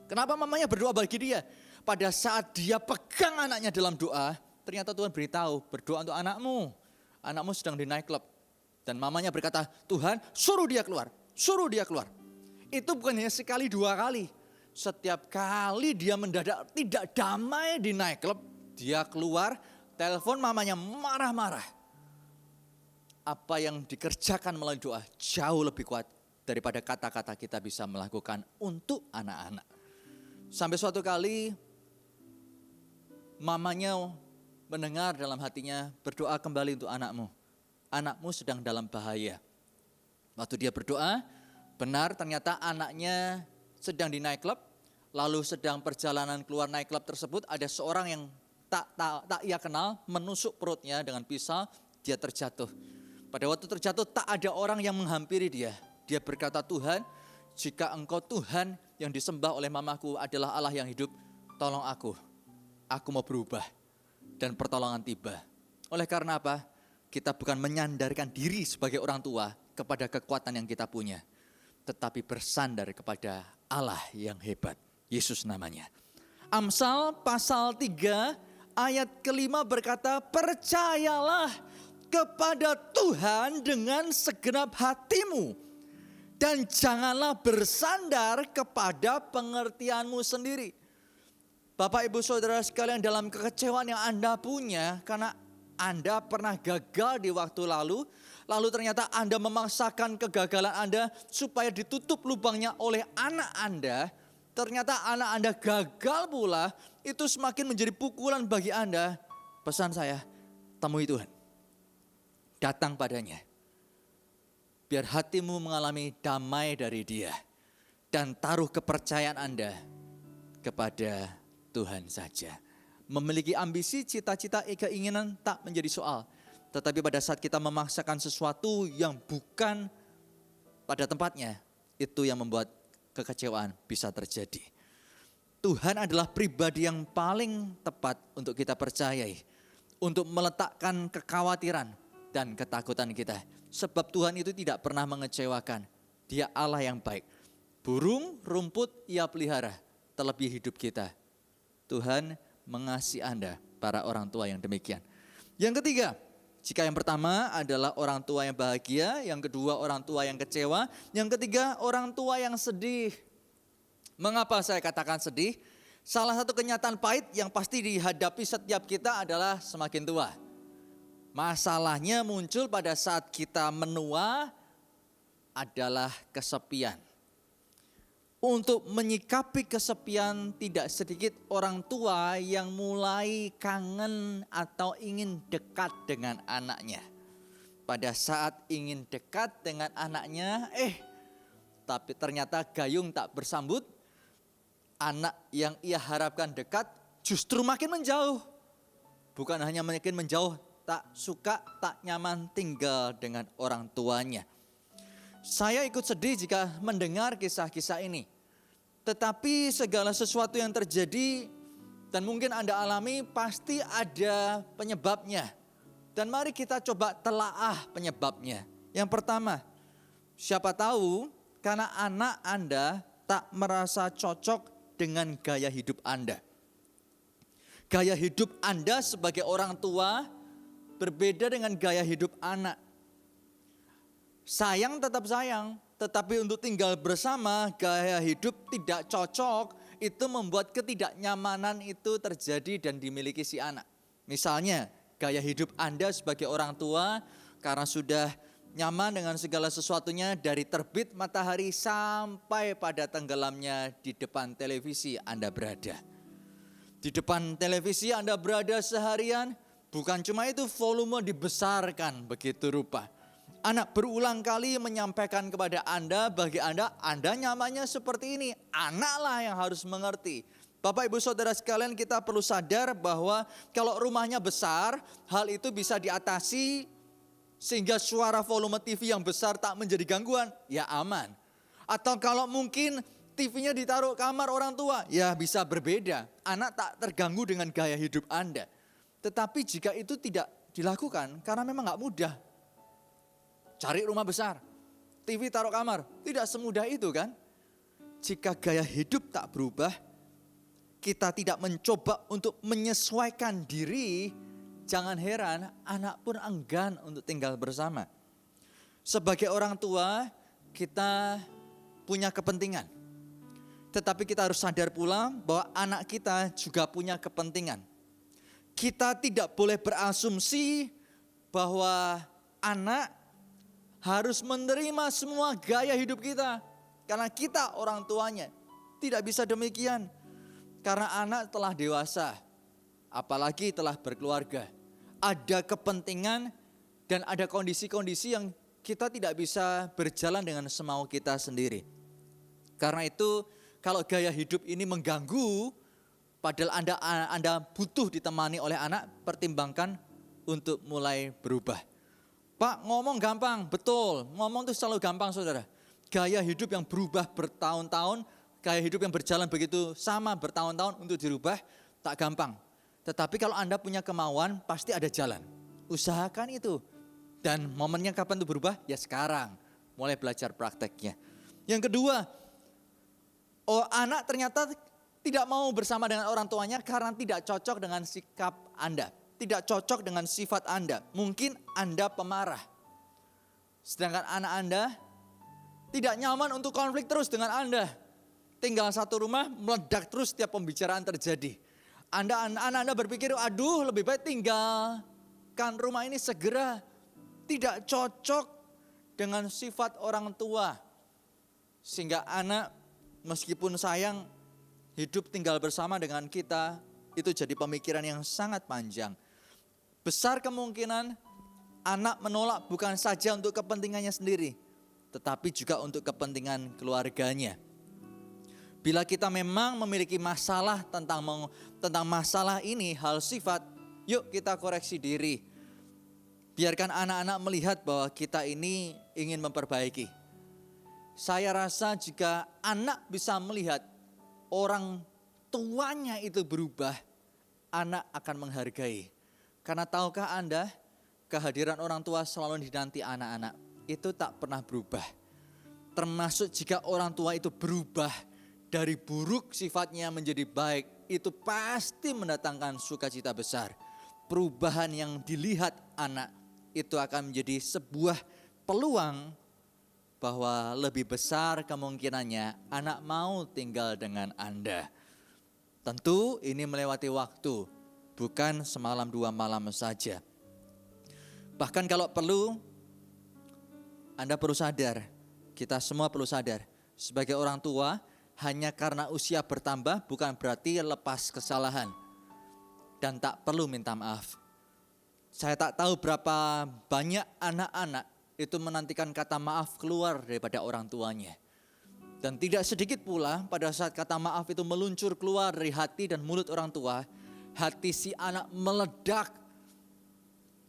Speaker 6: Kenapa mamanya berdoa bagi dia? Pada saat dia pegang anaknya dalam doa, ternyata Tuhan beritahu, berdoa untuk anakmu. Anakmu sedang di nightclub. Dan mamanya berkata, Tuhan suruh dia keluar, suruh dia keluar. Itu bukan hanya sekali dua kali. Setiap kali dia mendadak tidak damai di nightclub, dia keluar, telepon mamanya marah-marah. Apa yang dikerjakan melalui doa jauh lebih kuat daripada kata-kata kita bisa melakukan untuk anak-anak. Sampai suatu kali mamanya mendengar dalam hatinya, berdoa kembali untuk anakmu. Anakmu sedang dalam bahaya. Waktu dia berdoa, benar ternyata anaknya sedang di nightclub, lalu sedang perjalanan keluar nightclub tersebut, ada seorang yang tak ia kenal menusuk perutnya dengan pisau, dia terjatuh. Pada waktu terjatuh tak ada orang yang menghampiri dia. Dia berkata, Tuhan, jika Engkau Tuhan yang disembah oleh mamaku adalah Allah yang hidup, tolong aku mau berubah. Dan pertolongan tiba. Oleh karena apa? Kita bukan menyandarkan diri sebagai orang tua kepada kekuatan yang kita punya, tetapi bersandar kepada Allah yang hebat. Yesus namanya. Amsal pasal 3 ayat kelima berkata, percayalah kepada Tuhan dengan segenap hatimu. Dan janganlah bersandar kepada pengertianmu sendiri. Bapak ibu saudara sekalian, dalam kekecewaan yang Anda punya karena Anda pernah gagal di waktu lalu ternyata Anda memaksakan kegagalan Anda supaya ditutup lubangnya oleh anak Anda, ternyata anak Anda gagal pula, itu semakin menjadi pukulan bagi Anda. Pesan saya, temui Tuhan. Datang padanya. Biar hatimu mengalami damai dari Dia. Dan taruh kepercayaan Anda kepada Tuhan saja. Memiliki ambisi, cita-cita, keinginan tak menjadi soal. Tetapi pada saat kita memaksakan sesuatu yang bukan pada tempatnya, itu yang membuat kekecewaan bisa terjadi. Tuhan adalah pribadi yang paling tepat untuk kita percayai. Untuk meletakkan kekhawatiran dan ketakutan kita. Sebab Tuhan itu tidak pernah mengecewakan. Dia Allah yang baik. Burung, rumput ia pelihara, terlebih hidup kita. Tuhan mengasihi Anda, para orang tua yang demikian. Yang ketiga, jika yang pertama adalah orang tua yang bahagia, yang kedua orang tua yang kecewa, yang ketiga orang tua yang sedih. Mengapa saya katakan sedih? Salah satu kenyataan pahit yang pasti dihadapi setiap kita adalah semakin tua. Masalahnya muncul pada saat kita menua adalah kesepian. Untuk menyikapi kesepian, tidak sedikit orang tua yang mulai kangen atau ingin dekat dengan anaknya. Pada saat ingin dekat dengan anaknya, tapi ternyata gayung tak bersambut. Anak yang ia harapkan dekat justru makin menjauh. Bukan hanya makin menjauh, tak suka, tak nyaman tinggal dengan orang tuanya. Saya ikut sedih jika mendengar kisah-kisah ini. Tetapi segala sesuatu yang terjadi dan mungkin Anda alami pasti ada penyebabnya. Dan mari kita coba telaah penyebabnya. Yang pertama, siapa tahu karena anak Anda tak merasa cocok dengan gaya hidup Anda. Gaya hidup Anda sebagai orang tua berbeda dengan gaya hidup anak. Sayang tetap sayang. Tetapi untuk tinggal bersama, gaya hidup tidak cocok, itu membuat ketidaknyamanan itu terjadi dan dimiliki si anak. Misalnya, gaya hidup Anda sebagai orang tua, karena sudah nyaman dengan segala sesuatunya dari terbit matahari sampai pada tenggelamnya di depan televisi Anda berada. Di depan televisi Anda berada seharian, bukan cuma itu, volume dibesarkan begitu rupa. Anak berulang kali menyampaikan kepada Anda, bagi Anda nyamannya seperti ini. Anaklah yang harus mengerti. Bapak ibu saudara sekalian, kita perlu sadar bahwa kalau rumahnya besar, hal itu bisa diatasi sehingga suara volume TV yang besar tak menjadi gangguan, ya aman. Atau kalau mungkin TV-nya ditaruh kamar orang tua, ya bisa berbeda. Anak tak terganggu dengan gaya hidup Anda. Tetapi jika itu tidak dilakukan, karena memang gak mudah. Cari rumah besar, TV taruh kamar, tidak semudah itu kan. jika gaya hidup tak berubah, kita tidak mencoba untuk menyesuaikan diri, jangan heran anak pun enggan untuk tinggal bersama. Sebagai orang tua, kita punya kepentingan. Tetapi kita harus sadar pula bahwa anak kita juga punya kepentingan. Kita tidak boleh berasumsi bahwa anak harus menerima semua gaya hidup kita. Karena kita orang tuanya. Tidak bisa demikian. Karena anak telah dewasa, apalagi telah berkeluarga. Ada kepentingan dan ada kondisi-kondisi yang kita tidak bisa berjalan dengan semau kita sendiri. Karena itu kalau gaya hidup ini mengganggu, padahal Anda butuh ditemani oleh anak, pertimbangkan untuk mulai berubah. Pak, ngomong gampang, betul. Ngomong itu selalu gampang, saudara. Gaya hidup yang berubah bertahun-tahun, gaya hidup yang berjalan begitu sama bertahun-tahun untuk dirubah, tak gampang. Tetapi kalau Anda punya kemauan, pasti ada jalan. Usahakan itu. Dan momennya kapan itu berubah? Ya sekarang. Mulai belajar prakteknya. Yang kedua, anak ternyata tidak mau bersama dengan orang tuanya karena tidak cocok dengan sikap Anda. Tidak cocok dengan sifat Anda. Mungkin Anda pemarah. Sedangkan anak Anda tidak nyaman untuk konflik terus dengan Anda. Tinggal satu rumah, meledak terus setiap pembicaraan terjadi. Anak Anda berpikir, aduh lebih baik tinggalkan rumah ini segera. Tidak cocok dengan sifat orang tua. Sehingga anak meskipun sayang hidup tinggal bersama dengan kita, itu jadi pemikiran yang sangat panjang. Besar kemungkinan anak menolak bukan saja untuk kepentingannya sendiri, tetapi juga untuk kepentingan keluarganya. Bila kita memang memiliki masalah tentang masalah ini, hal sifat, yuk kita koreksi diri. Biarkan anak-anak melihat bahwa kita ini ingin memperbaiki. Saya rasa jika anak bisa melihat orang tuanya itu berubah, anak akan menghargai. Karena tahukah Anda, kehadiran orang tua selalu dinanti anak-anak. Itu tak pernah berubah. Termasuk jika orang tua itu berubah dari buruk sifatnya menjadi baik, itu pasti mendatangkan sukacita besar. Perubahan yang dilihat anak itu akan menjadi sebuah peluang bahwa lebih besar kemungkinannya anak mau tinggal dengan Anda. Tentu ini melewati waktu, bukan semalam dua malam saja. Bahkan kalau perlu, Anda perlu sadar, kita semua perlu sadar, sebagai orang tua, hanya karena usia bertambah bukan berarti lepas kesalahan. Dan tak perlu minta maaf. Saya tak tahu berapa banyak anak-anak itu menantikan kata maaf keluar daripada orang tuanya. Dan tidak sedikit pula pada saat kata maaf itu meluncur keluar dari hati dan mulut orang tua, hati si anak meledak.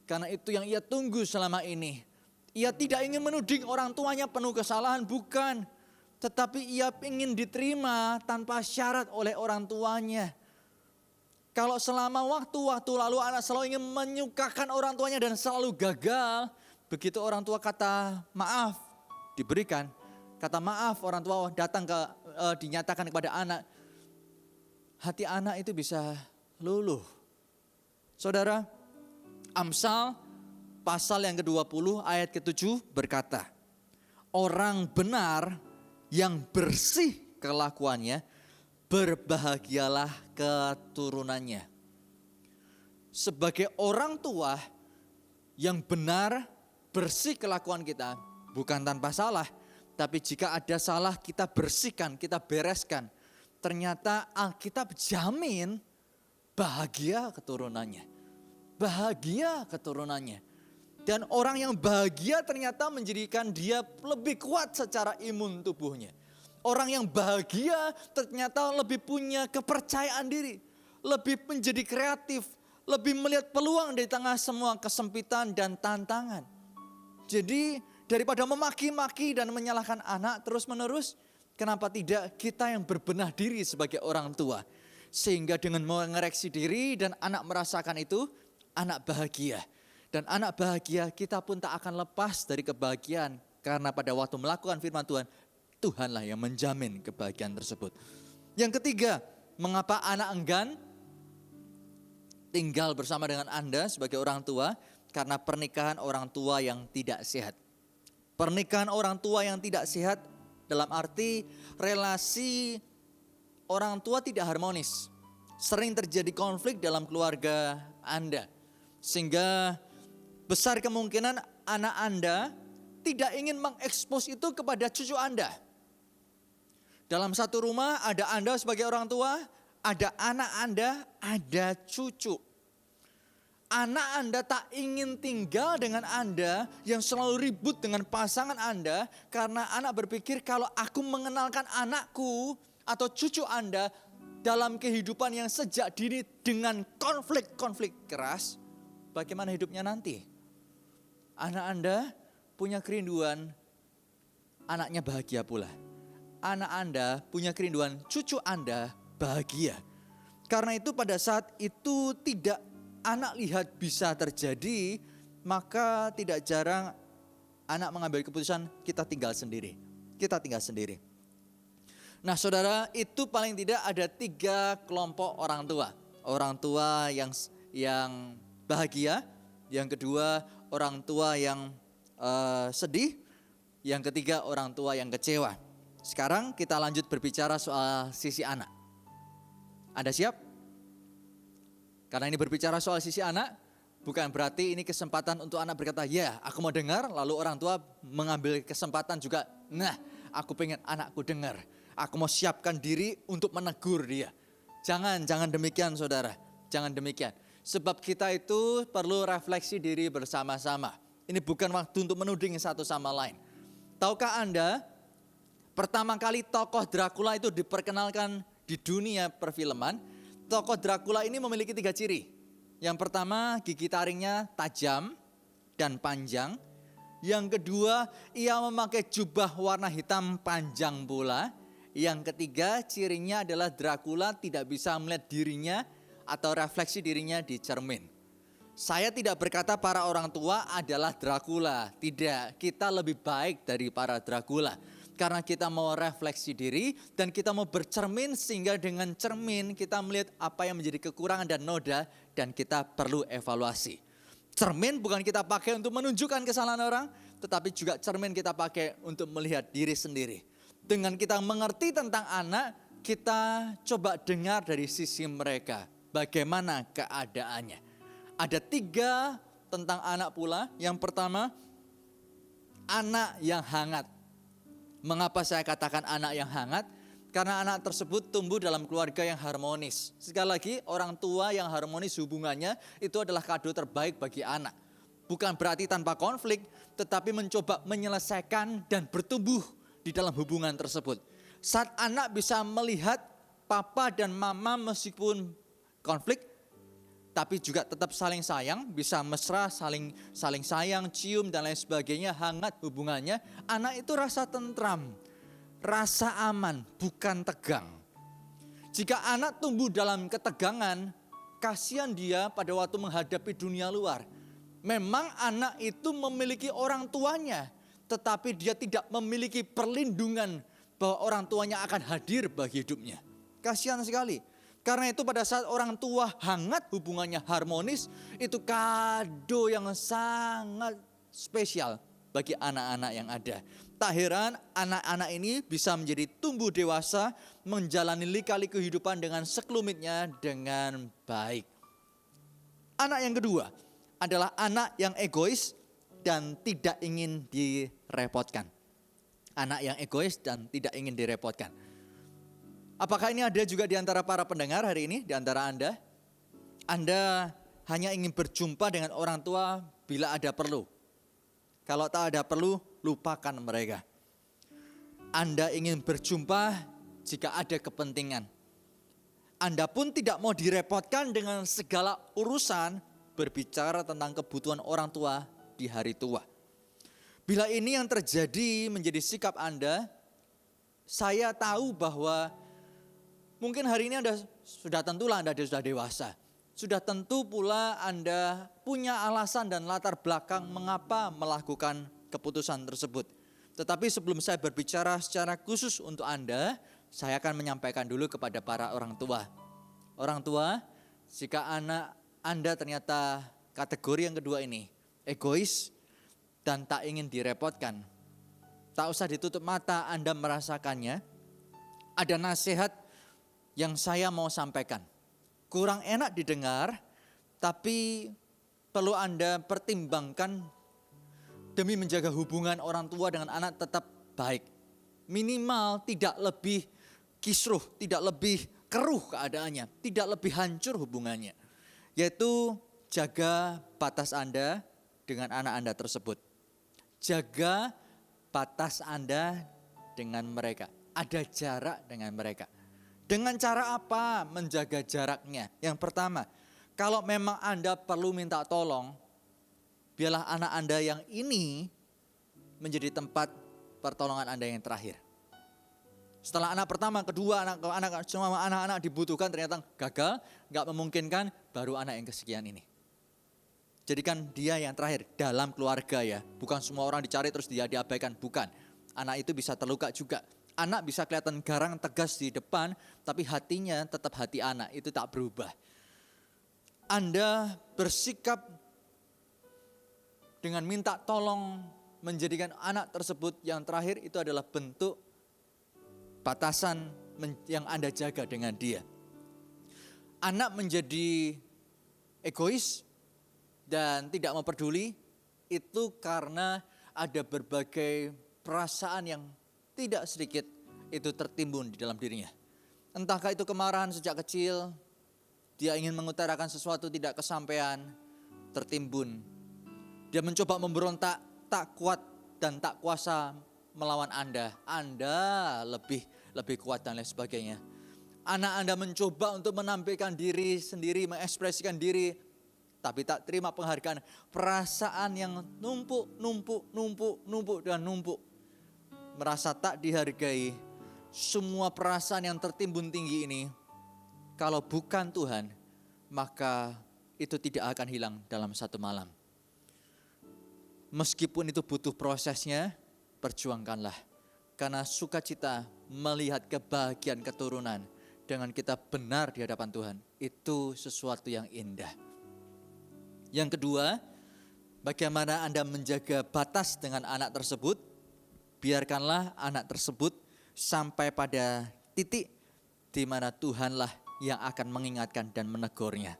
Speaker 6: Karena itu yang ia tunggu selama ini. Ia tidak ingin menuding orang tuanya penuh kesalahan, bukan. Tetapi ia ingin diterima tanpa syarat oleh orang tuanya. Kalau selama waktu-waktu lalu anak selalu ingin menyukakan orang tuanya dan selalu gagal, begitu orang tua kata maaf diberikan, kata maaf orang tua datang dinyatakan kepada anak, hati anak itu bisa luluh. Saudara, Amsal pasal yang ke-20 ayat ke-7 berkata, orang benar yang bersih kelakuannya, berbahagialah keturunannya. Sebagai orang tua yang benar, bersih kelakuan kita, bukan tanpa salah, tapi jika ada salah kita bersihkan, kita bereskan. Ternyata Alkitab jamin bahagia keturunannya. Bahagia keturunannya. Dan orang yang bahagia ternyata menjadikan dia lebih kuat secara imun tubuhnya. Orang yang bahagia ternyata lebih punya kepercayaan diri. Lebih menjadi kreatif. Lebih melihat peluang di tengah semua kesempitan dan tantangan. Jadi daripada memaki-maki dan menyalahkan anak terus menerus, kenapa tidak kita yang berbenah diri sebagai orang tua. Sehingga dengan mengoreksi diri dan anak merasakan itu, anak bahagia. Dan anak bahagia kita pun tak akan lepas dari kebahagiaan. Karena pada waktu melakukan firman Tuhan, Tuhanlah yang menjamin kebahagiaan tersebut. Yang ketiga, mengapa anak enggan tinggal bersama dengan Anda sebagai orang tua? Karena pernikahan orang tua yang tidak sehat. Pernikahan orang tua yang tidak sehat dalam arti relasi orang tua tidak harmonis. Sering terjadi konflik dalam keluarga Anda. Sehingga besar kemungkinan anak Anda tidak ingin mengekspos itu kepada cucu Anda. Dalam satu rumah ada Anda sebagai orang tua, ada anak Anda, ada cucu. Anak Anda tak ingin tinggal dengan Anda yang selalu ribut dengan pasangan Anda. Karena anak berpikir kalau aku mengenalkan anakku atau cucu Anda dalam kehidupan yang sejak dini dengan konflik-konflik keras, bagaimana hidupnya nanti? Anak Anda punya kerinduan, anaknya bahagia pula. Anak Anda punya kerinduan, cucu Anda bahagia. Karena itu pada saat itu tidak anak lihat bisa terjadi, maka tidak jarang anak mengambil keputusan kita tinggal sendiri. Kita tinggal sendiri. Nah saudara, itu paling tidak ada 3 kelompok orang tua. Orang tua yang bahagia, yang kedua orang tua yang sedih, yang ketiga orang tua yang kecewa. Sekarang kita lanjut berbicara soal sisi anak. Anda siap? Karena ini berbicara soal sisi anak, bukan berarti ini kesempatan untuk anak berkata, ya aku mau dengar, lalu orang tua mengambil kesempatan juga, nah aku pengen anakku dengar. Aku mau siapkan diri untuk menegur dia. Jangan demikian saudara, jangan demikian. Sebab kita itu perlu refleksi diri bersama-sama. Ini bukan waktu untuk menuding satu sama lain. Tahukah Anda, pertama kali tokoh Dracula itu diperkenalkan di dunia perfilman, tokoh Dracula ini memiliki 3 ciri. Yang pertama, gigi taringnya tajam dan panjang. Yang kedua, ia memakai jubah warna hitam panjang pula. Yang ketiga, cirinya adalah Dracula tidak bisa melihat dirinya atau refleksi dirinya di cermin. Saya tidak berkata para orang tua adalah Dracula. Tidak, kita lebih baik dari para Dracula. Karena kita mau refleksi diri dan kita mau bercermin sehingga dengan cermin kita melihat apa yang menjadi kekurangan dan noda dan kita perlu evaluasi. Cermin bukan kita pakai untuk menunjukkan kesalahan orang, tetapi juga cermin kita pakai untuk melihat diri sendiri. Dengan kita mengerti tentang anak, kita coba dengar dari sisi mereka bagaimana keadaannya. Ada 3 tentang anak pula. Yang pertama, anak yang hangat. Mengapa saya katakan anak yang hangat? Karena anak tersebut tumbuh dalam keluarga yang harmonis. Sekali lagi, orang tua yang harmonis hubungannya itu adalah kado terbaik bagi anak. Bukan berarti tanpa konflik, tetapi mencoba menyelesaikan dan bertumbuh di dalam hubungan tersebut. Saat anak bisa melihat papa dan mama meskipun konflik, tapi juga tetap saling sayang, bisa mesra, saling sayang, cium dan lain sebagainya, hangat hubungannya. Anak itu rasa tentram, rasa aman, bukan tegang. Jika anak tumbuh dalam ketegangan, kasihan dia pada waktu menghadapi dunia luar. Memang anak itu memiliki orang tuanya, tetapi dia tidak memiliki perlindungan bahwa orang tuanya akan hadir bagi hidupnya. Kasihan sekali. Karena itu pada saat orang tua hangat hubungannya harmonis, itu kado yang sangat spesial bagi anak-anak yang ada. Tak heran anak-anak ini bisa menjadi tumbuh dewasa, menjalani lika-liku kehidupan dengan seklumitnya dengan baik. Anak yang kedua adalah anak yang egois dan tidak ingin direpotkan. Anak yang egois dan tidak ingin direpotkan. Apakah ini ada juga di antara para pendengar hari ini, di antara Anda? Anda hanya ingin berjumpa dengan orang tua bila ada perlu. Kalau tak ada perlu, lupakan mereka. Anda ingin berjumpa jika ada kepentingan. Anda pun tidak mau direpotkan dengan segala urusan berbicara tentang kebutuhan orang tua di hari tua. Bila ini yang terjadi menjadi sikap Anda, saya tahu bahwa mungkin hari ini Anda sudah tentulah Anda sudah dewasa. Sudah tentu pula Anda punya alasan dan latar belakang mengapa melakukan keputusan tersebut. Tetapi sebelum saya berbicara secara khusus untuk Anda, saya akan menyampaikan dulu kepada para orang tua. Orang tua, jika anak Anda ternyata kategori yang kedua ini, egois dan tak ingin direpotkan, tak usah ditutup mata, Anda merasakannya. Ada nasihat yang saya mau sampaikan. Kurang enak didengar, tapi perlu Anda pertimbangkan demi menjaga hubungan orang tua dengan anak tetap baik. Minimal tidak lebih kisruh, tidak lebih keruh keadaannya, tidak lebih hancur hubungannya. Yaitu jaga batas Anda dengan anak Anda tersebut. Jaga batas Anda dengan mereka. Ada jarak dengan mereka. Dengan cara apa menjaga jaraknya? Yang pertama, kalau memang Anda perlu minta tolong, biarlah anak Anda yang ini menjadi tempat pertolongan Anda yang terakhir. Setelah anak pertama, kedua, semua anak-anak dibutuhkan ternyata gagal, nggak memungkinkan, baru anak yang kesekian ini. Jadikan dia yang terakhir dalam keluarga ya. Bukan semua orang dicari terus dia diabaikan, bukan. Anak itu bisa terluka juga. Anak bisa kelihatan garang tegas di depan, tapi hatinya tetap hati anak, itu tak berubah. Anda bersikap dengan minta tolong menjadikan anak tersebut yang terakhir, itu adalah bentuk batasan yang Anda jaga dengan dia. Anak menjadi egois dan tidak mau peduli, itu karena ada berbagai perasaan yang tidak sedikit itu tertimbun di dalam dirinya. Entahkah itu kemarahan sejak kecil, dia ingin mengutarakan sesuatu tidak kesampaian, tertimbun. Dia mencoba memberontak, tak kuat dan tak kuasa melawan Anda. Anda lebih kuat dan lain sebagainya. Anak Anda mencoba untuk menampilkan diri sendiri, mengekspresikan diri, tapi tak terima penghargaan. Perasaan yang numpuk dan numpuk. Merasa tak dihargai. Semua perasaan yang tertimbun tinggi ini, kalau bukan Tuhan, maka itu tidak akan hilang dalam satu malam. Meskipun itu butuh prosesnya, perjuangkanlah. Karena sukacita melihat kebahagiaan keturunan dengan kita benar di hadapan Tuhan, itu sesuatu yang indah. Yang kedua, bagaimana Anda menjaga batas dengan anak tersebut? Biarkanlah anak tersebut sampai pada titik di mana Tuhanlah yang akan mengingatkan dan menegurnya.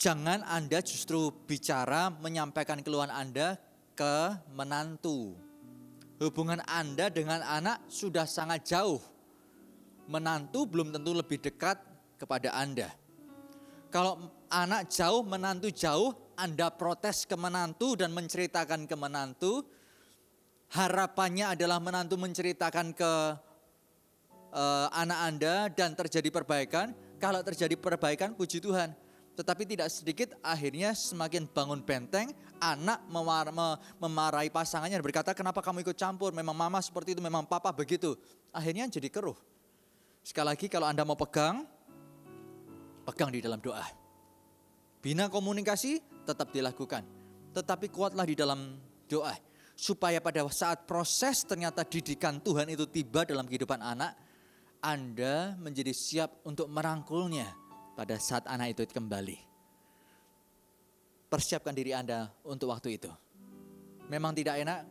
Speaker 6: Jangan Anda justru bicara menyampaikan keluhan Anda ke menantu. Hubungan Anda dengan anak sudah sangat jauh. Menantu belum tentu lebih dekat kepada Anda. Kalau anak jauh, menantu jauh, Anda protes ke menantu dan menceritakan ke menantu, harapannya adalah menantu menceritakan ke anak Anda dan terjadi perbaikan. Kalau terjadi perbaikan, puji Tuhan. Tetapi tidak sedikit akhirnya semakin bangun benteng, anak memarahi pasangannya dan berkata, kenapa kamu ikut campur? Memang mama seperti itu, memang papa begitu. Akhirnya jadi keruh. Sekali lagi kalau Anda mau pegang di dalam doa. Bina komunikasi tetap dilakukan. Tetapi kuatlah di dalam doa. Supaya pada saat proses ternyata didikan Tuhan itu tiba dalam kehidupan anak, Anda menjadi siap untuk merangkulnya pada saat anak itu kembali. Persiapkan diri Anda untuk waktu itu. Memang tidak enak,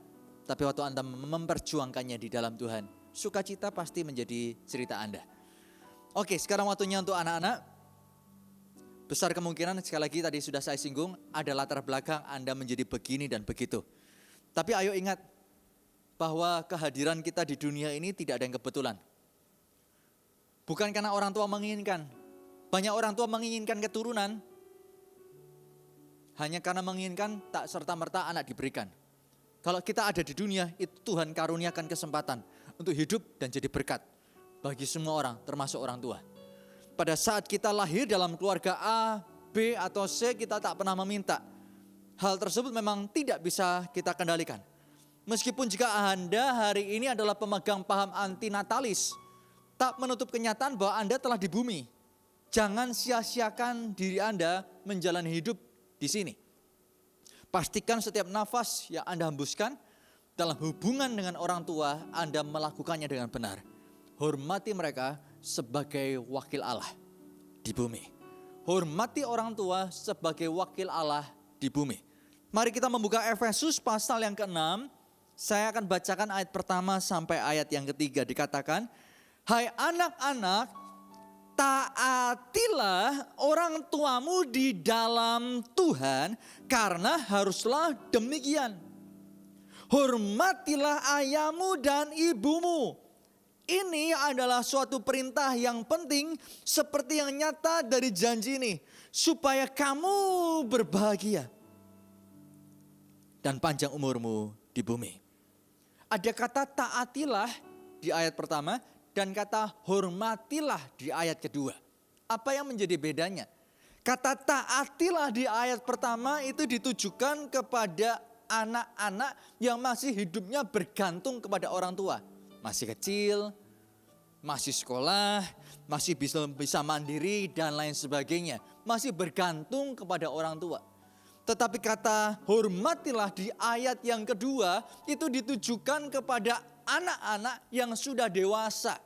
Speaker 6: tapi waktu Anda memperjuangkannya di dalam Tuhan, sukacita pasti menjadi cerita Anda. Oke, sekarang waktunya untuk anak-anak. Besar kemungkinan, sekali lagi tadi sudah saya singgung, ada latar belakang Anda menjadi begini dan begitu. Tapi ayo ingat bahwa kehadiran kita di dunia ini tidak ada yang kebetulan. Bukan karena orang tua menginginkan. Banyak orang tua menginginkan keturunan. Hanya karena menginginkan tak serta-merta anak diberikan. Kalau kita ada di dunia, itu Tuhan karuniakan kesempatan untuk hidup dan jadi berkat bagi semua orang, termasuk orang tua. Pada saat kita lahir dalam keluarga A, B atau C, kita tak pernah meminta. Hal tersebut memang tidak bisa kita kendalikan. Meskipun jika Anda hari ini adalah pemegang paham antinatalis, tak menutup kenyataan bahwa Anda telah di bumi. Jangan sia-siakan diri Anda menjalani hidup di sini. Pastikan setiap nafas yang Anda hembuskan, dalam hubungan dengan orang tua Anda melakukannya dengan benar. Hormati mereka sebagai wakil Allah di bumi. Hormati orang tua sebagai wakil Allah di bumi. Mari kita membuka Efesus pasal yang ke-6. Saya akan bacakan ayat pertama sampai ayat yang ketiga. Dikatakan, hai anak-anak, taatilah orang tuamu di dalam Tuhan, karena haruslah demikian. Hormatilah ayahmu dan ibumu. Ini adalah suatu perintah yang penting seperti yang nyata dari janji ini. Supaya kamu berbahagia dan panjang umurmu di bumi. Ada kata taatilah di ayat pertama dan kata hormatilah di ayat kedua. Apa yang menjadi bedanya? Kata taatilah di ayat pertama itu ditujukan kepada anak-anak yang masih hidupnya bergantung kepada orang tua. Masih kecil, masih sekolah, masih bisa mandiri dan lain sebagainya. Masih bergantung kepada orang tua. Tetapi kata hormatilah di ayat yang kedua itu ditujukan kepada anak-anak yang sudah dewasa.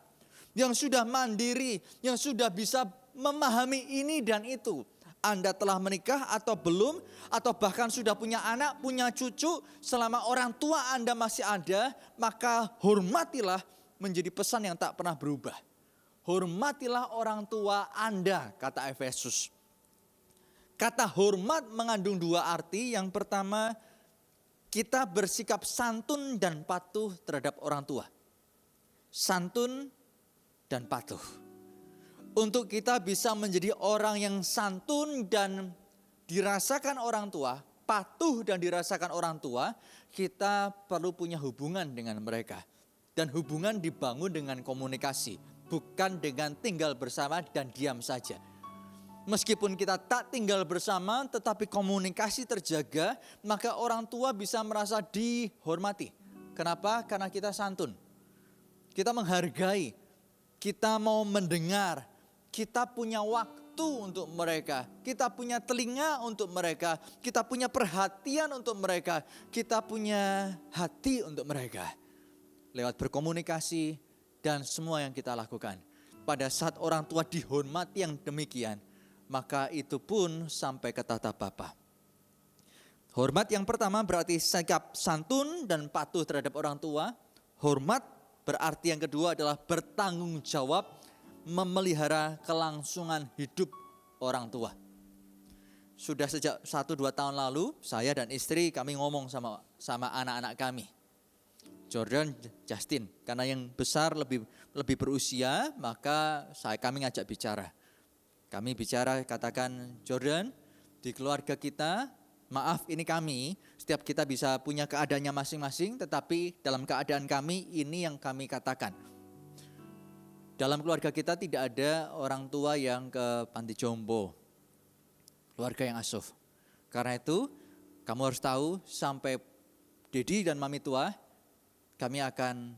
Speaker 6: Yang sudah mandiri, yang sudah bisa memahami ini dan itu. Anda telah menikah atau belum, atau bahkan sudah punya anak, punya cucu. Selama orang tua Anda masih ada, maka hormatilah menjadi pesan yang tak pernah berubah. Hormatilah orang tua Anda, kata Efesus. Kata hormat mengandung dua arti. Yang pertama, kita bersikap santun dan patuh terhadap orang tua. Santun dan patuh. Untuk kita bisa menjadi orang yang santun dan dirasakan orang tua, patuh dan dirasakan orang tua, kita perlu punya hubungan dengan mereka. Dan hubungan dibangun dengan komunikasi, bukan dengan tinggal bersama dan diam saja. Meskipun kita tak tinggal bersama tetapi komunikasi terjaga, maka orang tua bisa merasa dihormati. Kenapa? Karena kita santun. Kita menghargai, kita mau mendengar, kita punya waktu untuk mereka, kita punya telinga untuk mereka, kita punya perhatian untuk mereka, kita punya hati untuk mereka. Lewat berkomunikasi dan semua yang kita lakukan. Pada saat orang tua dihormati yang demikian, maka itu pun sampai ke tata bapa. Hormat yang pertama berarti sikap santun dan patuh terhadap orang tua. Hormat berarti yang kedua adalah bertanggung jawab memelihara kelangsungan hidup orang tua. Sudah sejak 1-2 tahun lalu, saya dan istri kami ngomong sama anak-anak kami. Jordan, Justin, karena yang besar lebih berusia, maka kami ngajak bicara. Kami bicara, katakan, Jordan, di keluarga kita, maaf ini kami, setiap kita bisa punya keadaannya masing-masing, tetapi dalam keadaan kami ini yang kami katakan. Dalam keluarga kita tidak ada orang tua yang ke panti jompo, keluarga yang asuh. Karena itu, kamu harus tahu sampai Dedi dan Mami tua, kami akan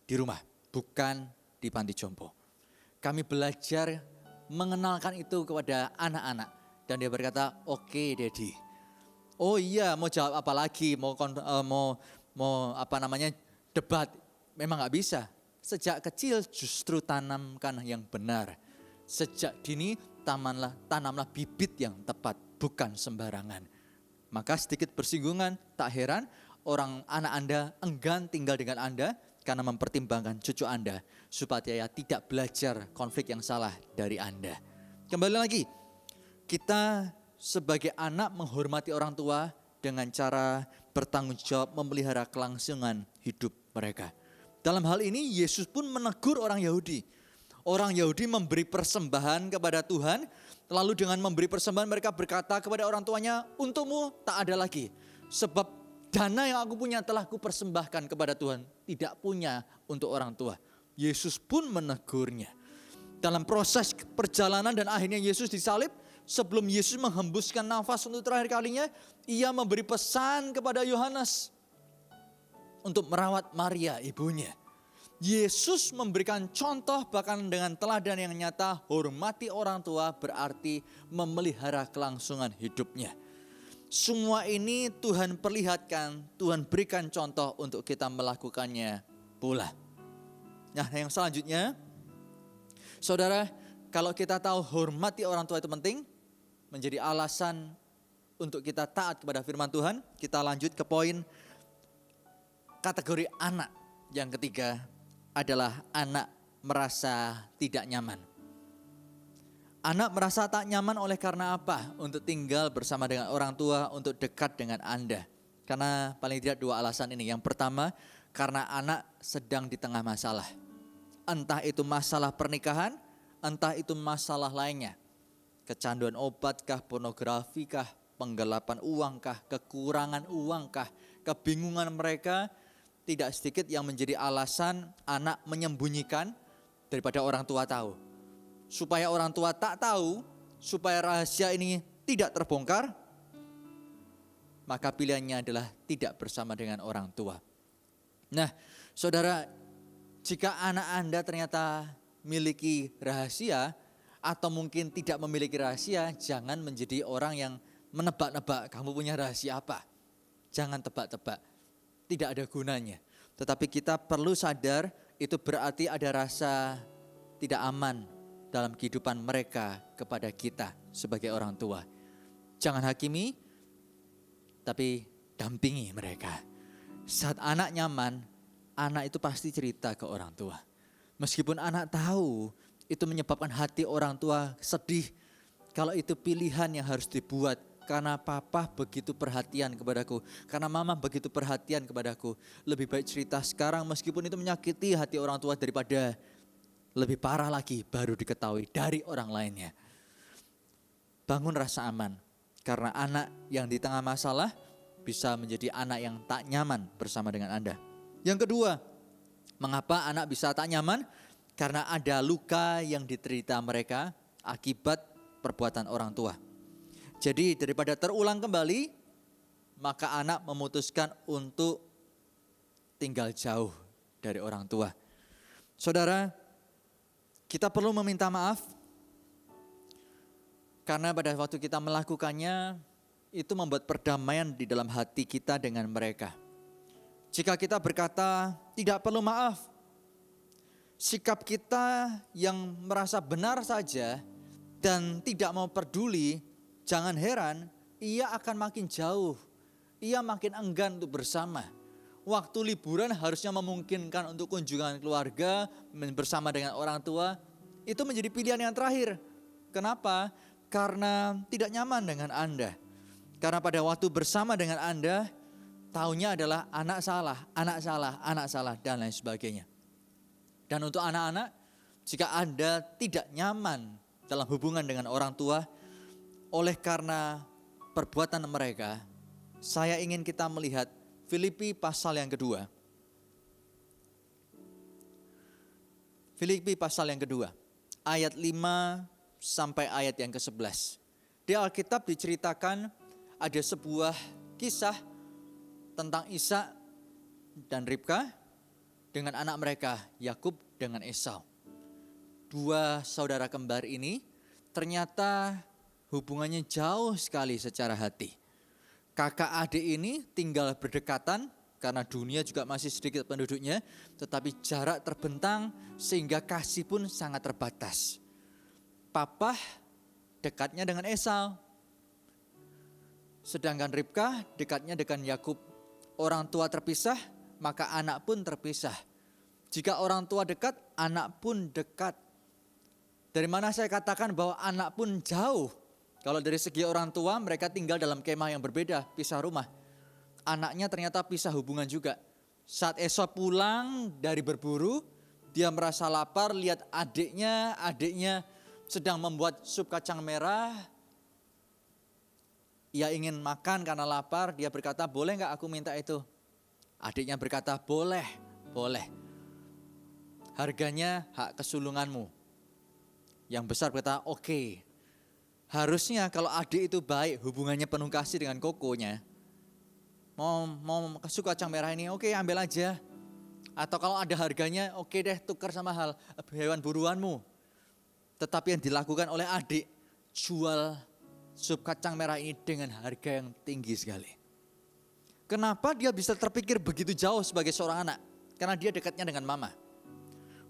Speaker 6: di rumah, bukan di panti jompo. Kami belajar mengenalkan itu kepada anak-anak. Dan dia berkata, oke, Dedi. Oh iya, mau jawab apa lagi? Mau debat? Memang gak bisa. Sejak kecil justru tanamkan yang benar. Sejak dini tanamlah bibit yang tepat, bukan sembarangan. Maka sedikit bersinggungan, tak heran anak Anda enggan tinggal dengan Anda karena mempertimbangkan cucu Anda supaya tidak belajar konflik yang salah dari Anda. Kembali lagi, kita sebagai anak menghormati orang tua dengan cara bertanggung jawab memelihara kelangsungan hidup mereka. Dalam hal ini Yesus pun menegur orang Yahudi. Orang Yahudi memberi persembahan kepada Tuhan, lalu dengan memberi persembahan mereka berkata kepada orang tuanya, untukmu tak ada lagi. Sebab dana yang aku punya telah kupersembahkan kepada Tuhan, tidak punya untuk orang tua. Yesus pun menegurnya. Dalam proses perjalanan dan akhirnya Yesus disalib, sebelum Yesus menghembuskan nafas untuk terakhir kalinya, ia memberi pesan kepada Yohanes untuk merawat Maria ibunya. Yesus memberikan contoh bahkan dengan teladan yang nyata, hormati orang tua berarti memelihara kelangsungan hidupnya. Semua ini Tuhan perlihatkan, Tuhan berikan contoh untuk kita melakukannya pula. Nah, yang selanjutnya, saudara, kalau kita tahu hormati orang tua itu penting, menjadi alasan untuk kita taat kepada firman Tuhan, kita lanjut ke poin kategori anak. Yang ketiga adalah anak merasa tidak nyaman. Anak merasa tak nyaman oleh karena apa? Untuk tinggal bersama dengan orang tua, untuk dekat dengan Anda. Karena paling tidak dua alasan ini. Yang pertama, karena anak sedang di tengah masalah. Entah itu masalah pernikahan, entah itu masalah lainnya. Kecanduan obat kah, pornografi kah, penggelapan uang kah, kekurangan uang kah, kebingungan mereka. Tidak sedikit yang menjadi alasan anak menyembunyikan daripada orang tua tahu. Supaya orang tua tak tahu, supaya rahasia ini tidak terbongkar, maka pilihannya adalah tidak bersama dengan orang tua. Nah, saudara, jika anak Anda ternyata memiliki rahasia atau mungkin tidak memiliki rahasia, jangan menjadi orang yang menebak-nebak kamu punya rahasia apa. Jangan tebak-tebak, tidak ada gunanya. Tetapi kita perlu sadar itu berarti ada rasa tidak aman dalam kehidupan mereka kepada kita sebagai orang tua. Jangan hakimi, tapi dampingi mereka. Saat anak nyaman, anak itu pasti cerita ke orang tua. Meskipun anak tahu itu menyebabkan hati orang tua sedih, kalau itu pilihan yang harus dibuat. Karena papa begitu perhatian kepadaku, karena mama begitu perhatian kepadaku. Lebih baik cerita sekarang meskipun itu menyakiti hati orang tua daripada lebih parah lagi baru diketahui dari orang lainnya. Bangun rasa aman, karena anak yang di tengah masalah bisa menjadi anak yang tak nyaman bersama dengan Anda. Yang kedua, mengapa anak bisa tak nyaman? Karena ada luka yang diterita mereka akibat perbuatan orang tua. Jadi daripada terulang kembali, maka anak memutuskan untuk tinggal jauh dari orang tua. Saudara, kita perlu meminta maaf karena pada waktu kita melakukannya itu membuat perdamaian di dalam hati kita dengan mereka. Jika kita berkata tidak perlu maaf, sikap kita yang merasa benar saja dan tidak mau peduli, jangan heran ia akan makin jauh, ia makin enggan untuk bersama. Waktu liburan harusnya memungkinkan untuk kunjungan keluarga bersama dengan orang tua. Itu menjadi pilihan yang terakhir. Kenapa? Karena tidak nyaman dengan Anda. Karena pada waktu bersama dengan Anda, taunya adalah anak salah, anak salah, anak salah, dan lain sebagainya. Dan untuk anak-anak, jika Anda tidak nyaman dalam hubungan dengan orang tua, oleh karena perbuatan mereka, saya ingin kita melihat Filipi pasal yang kedua. Filipi pasal yang kedua, ayat 5 sampai ayat yang ke-11. Di Alkitab diceritakan ada sebuah kisah tentang Ishak dan Ribka dengan anak mereka, Yakub dengan Esau. Dua saudara kembar ini ternyata hubungannya jauh sekali secara hati. Kakak adik ini tinggal berdekatan karena dunia juga masih sedikit penduduknya, tetapi jarak terbentang sehingga kasih pun sangat terbatas. Papa dekatnya dengan Esau, sedangkan Ribka dekatnya dengan Yakub. Orang tua terpisah, maka anak pun terpisah. Jika orang tua dekat, anak pun dekat. Dari mana saya katakan bahwa anak pun jauh? Kalau dari segi orang tua, mereka tinggal dalam kemah yang berbeda, pisah rumah. Anaknya ternyata pisah hubungan juga. Saat Esau pulang dari berburu, dia merasa lapar, lihat adiknya sedang membuat sup kacang merah. Ia ingin makan karena lapar, dia berkata, boleh gak aku minta itu? Adiknya berkata, boleh. Harganya hak kesulunganmu. Yang besar berkata, oke. Harusnya kalau adik itu baik, hubungannya penuh kasih dengan kokonya. Mau sup kacang merah ini, oke ambil aja. Atau kalau ada harganya, oke deh tukar sama hewan buruanmu. Tetapi yang dilakukan oleh adik, jual sup kacang merah ini dengan harga yang tinggi sekali. Kenapa dia bisa terpikir begitu jauh sebagai seorang anak? Karena dia dekatnya dengan mama.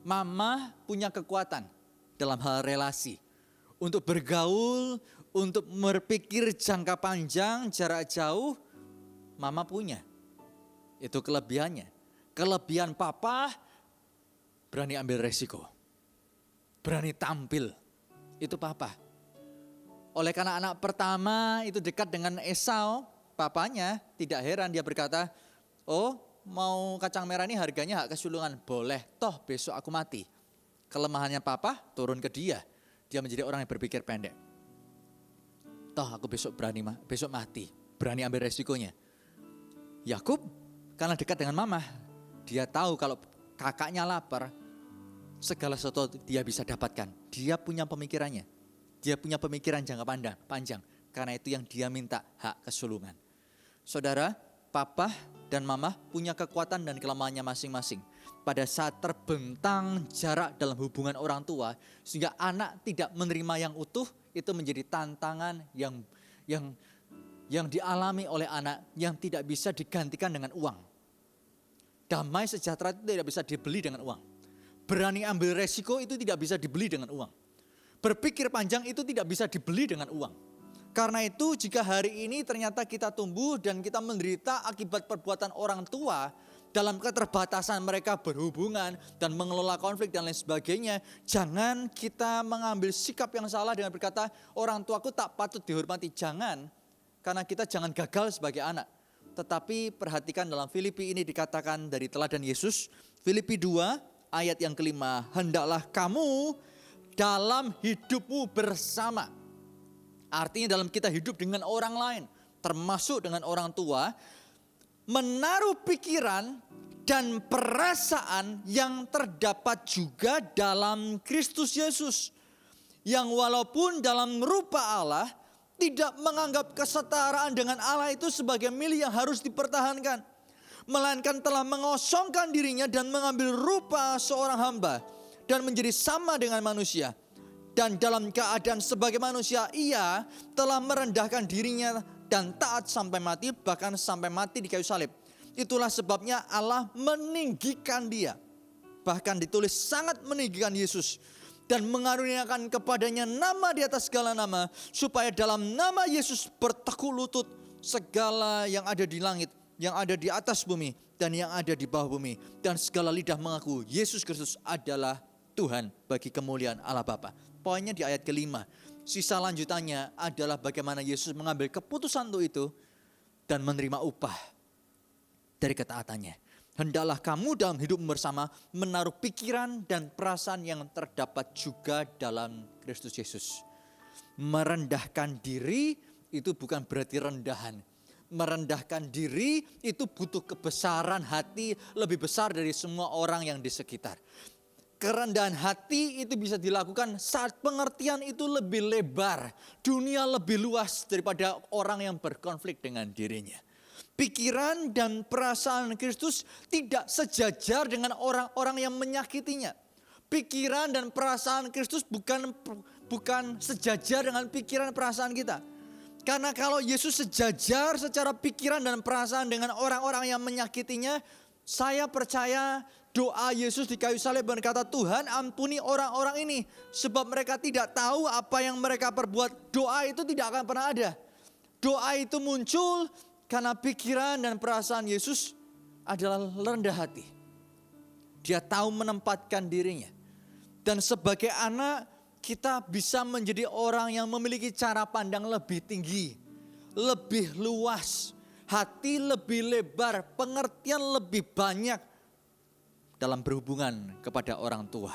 Speaker 6: Mama punya kekuatan dalam hal relasi. Untuk bergaul, untuk berpikir jangka panjang, jarak jauh, mama punya. Itu kelebihannya. Kelebihan papa, berani ambil resiko. Berani tampil. Itu papa. Oleh karena anak pertama itu dekat dengan Esau, papanya tidak heran dia berkata, oh mau kacang merah ini harganya hak kesulungan. Boleh, toh besok aku mati. Kelemahannya papa turun ke dia. Dia menjadi orang yang berpikir pendek. Toh aku besok besok mati. Berani ambil resikonya. Yakub karena dekat dengan mama. Dia tahu kalau kakaknya lapar. Segala sesuatu dia bisa dapatkan. Dia punya pemikirannya. Dia punya pemikiran jangka panjang. Karena itu yang dia minta hak kesulungan. Saudara, papa dan mama punya kekuatan dan kelemahannya masing-masing. Pada saat terbentang jarak dalam hubungan orang tua, sehingga anak tidak menerima yang utuh, itu menjadi tantangan yang dialami oleh anak yang tidak bisa digantikan dengan uang. Damai sejahtera itu tidak bisa dibeli dengan uang. Berani ambil resiko itu tidak bisa dibeli dengan uang. Berpikir panjang itu tidak bisa dibeli dengan uang. Karena itu jika hari ini ternyata kita tumbuh dan kita menderita akibat perbuatan orang tua dalam keterbatasan mereka berhubungan dan mengelola konflik dan lain sebagainya, jangan kita mengambil sikap yang salah dengan berkata orang tuaku tak patut dihormati. Jangan, karena kita jangan gagal sebagai anak. Tetapi perhatikan dalam Filipi ini dikatakan dari teladan Yesus, Filipi 2 ayat yang kelima, hendaklah kamu dalam hidupmu bersama. Artinya dalam kita hidup dengan orang lain, termasuk dengan orang tua, menaruh pikiran dan perasaan yang terdapat juga dalam Kristus Yesus. Yang walaupun dalam rupa Allah, tidak menganggap kesetaraan dengan Allah itu sebagai milik yang harus dipertahankan. Melainkan telah mengosongkan dirinya dan mengambil rupa seorang hamba dan menjadi sama dengan manusia. Dan dalam keadaan sebagai manusia, ia telah merendahkan dirinya dan taat sampai mati, bahkan sampai mati di kayu salib. Itulah sebabnya Allah meninggikan dia. Bahkan ditulis sangat meninggikan Yesus. Dan mengaruniakan kepadanya nama di atas segala nama. Supaya dalam nama Yesus bertekuk lutut segala yang ada di langit, yang ada di atas bumi, dan yang ada di bawah bumi. Dan segala lidah mengaku Yesus Kristus adalah Tuhan bagi kemuliaan Allah Bapa. Poinnya di ayat kelima. Sisa lanjutannya adalah bagaimana Yesus mengambil keputusan untuk itu dan menerima upah dari ketaatannya. Hendaklah kamu dalam hidup bersama menaruh pikiran dan perasaan yang terdapat juga dalam Kristus Yesus. Merendahkan diri itu bukan berarti rendahan. Merendahkan diri itu butuh kebesaran hati lebih besar dari semua orang yang di sekitar. Kerendahan hati itu bisa dilakukan saat pengertian itu lebih lebar. Dunia lebih luas daripada orang yang berkonflik dengan dirinya. Pikiran dan perasaan Kristus tidak sejajar dengan orang-orang yang menyakitinya. Pikiran dan perasaan Kristus bukan sejajar dengan pikiran perasaan kita. Karena kalau Yesus sejajar secara pikiran dan perasaan dengan orang-orang yang menyakitinya, saya percaya doa Yesus di kayu salib berkata, Tuhan ampuni orang-orang ini sebab mereka tidak tahu apa yang mereka perbuat. Doa itu tidak akan pernah ada. Doa itu muncul karena pikiran dan perasaan Yesus adalah rendah hati. Dia tahu menempatkan dirinya. Dan sebagai anak kita bisa menjadi orang yang memiliki cara pandang lebih tinggi, lebih luas, hati lebih lebar, pengertian lebih banyak dalam berhubungan kepada orang tua.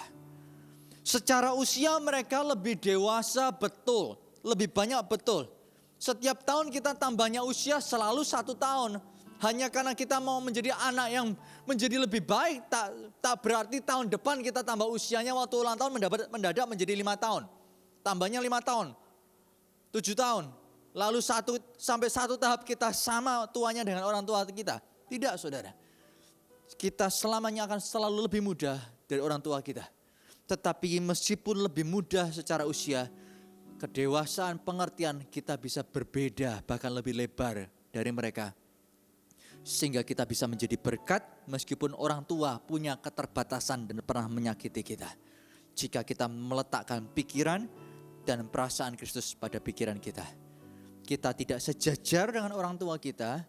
Speaker 6: Secara usia mereka lebih dewasa betul, lebih banyak betul. Setiap tahun kita tambahnya usia selalu 1 tahun. Hanya karena kita mau menjadi anak yang menjadi lebih baik, tak berarti tahun depan kita tambah usianya waktu ulang tahun mendadak menjadi 5 tahun. Tambahnya 5 tahun, 7 tahun. Lalu 1 tahap kita sama tuanya dengan orang tua kita. Tidak saudara. Kita selamanya akan selalu lebih muda dari orang tua kita. Tetapi meskipun lebih muda secara usia, kedewasaan, pengertian kita bisa berbeda, bahkan lebih lebar dari mereka. Sehingga kita bisa menjadi berkat meskipun orang tua punya keterbatasan dan pernah menyakiti kita. Jika kita meletakkan pikiran dan perasaan Kristus pada pikiran kita. Kita tidak sejajar dengan orang tua kita,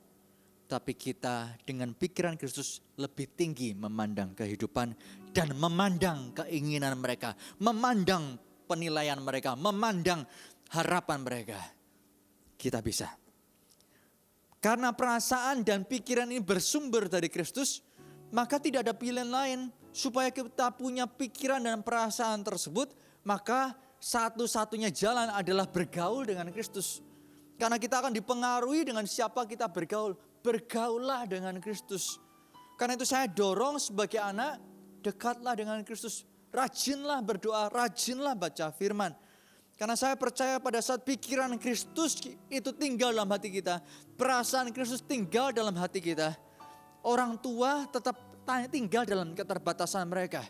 Speaker 6: tapi kita dengan pikiran Kristus lebih tinggi memandang kehidupan dan memandang keinginan mereka, memandang penilaian mereka, memandang harapan mereka. Kita bisa. Karena perasaan dan pikiran ini bersumber dari Kristus, maka tidak ada pilihan lain supaya kita punya pikiran dan perasaan tersebut, maka satu-satunya jalan adalah bergaul dengan Kristus. Karena kita akan dipengaruhi dengan siapa kita bergaul. Bergaullah dengan Kristus. Karena itu saya dorong sebagai anak, dekatlah dengan Kristus. Rajinlah berdoa, rajinlah baca firman. Karena saya percaya pada saat pikiran Kristus itu tinggal dalam hati kita. Perasaan Kristus tinggal dalam hati kita. Orang tua tetap tinggal dalam keterbatasan mereka.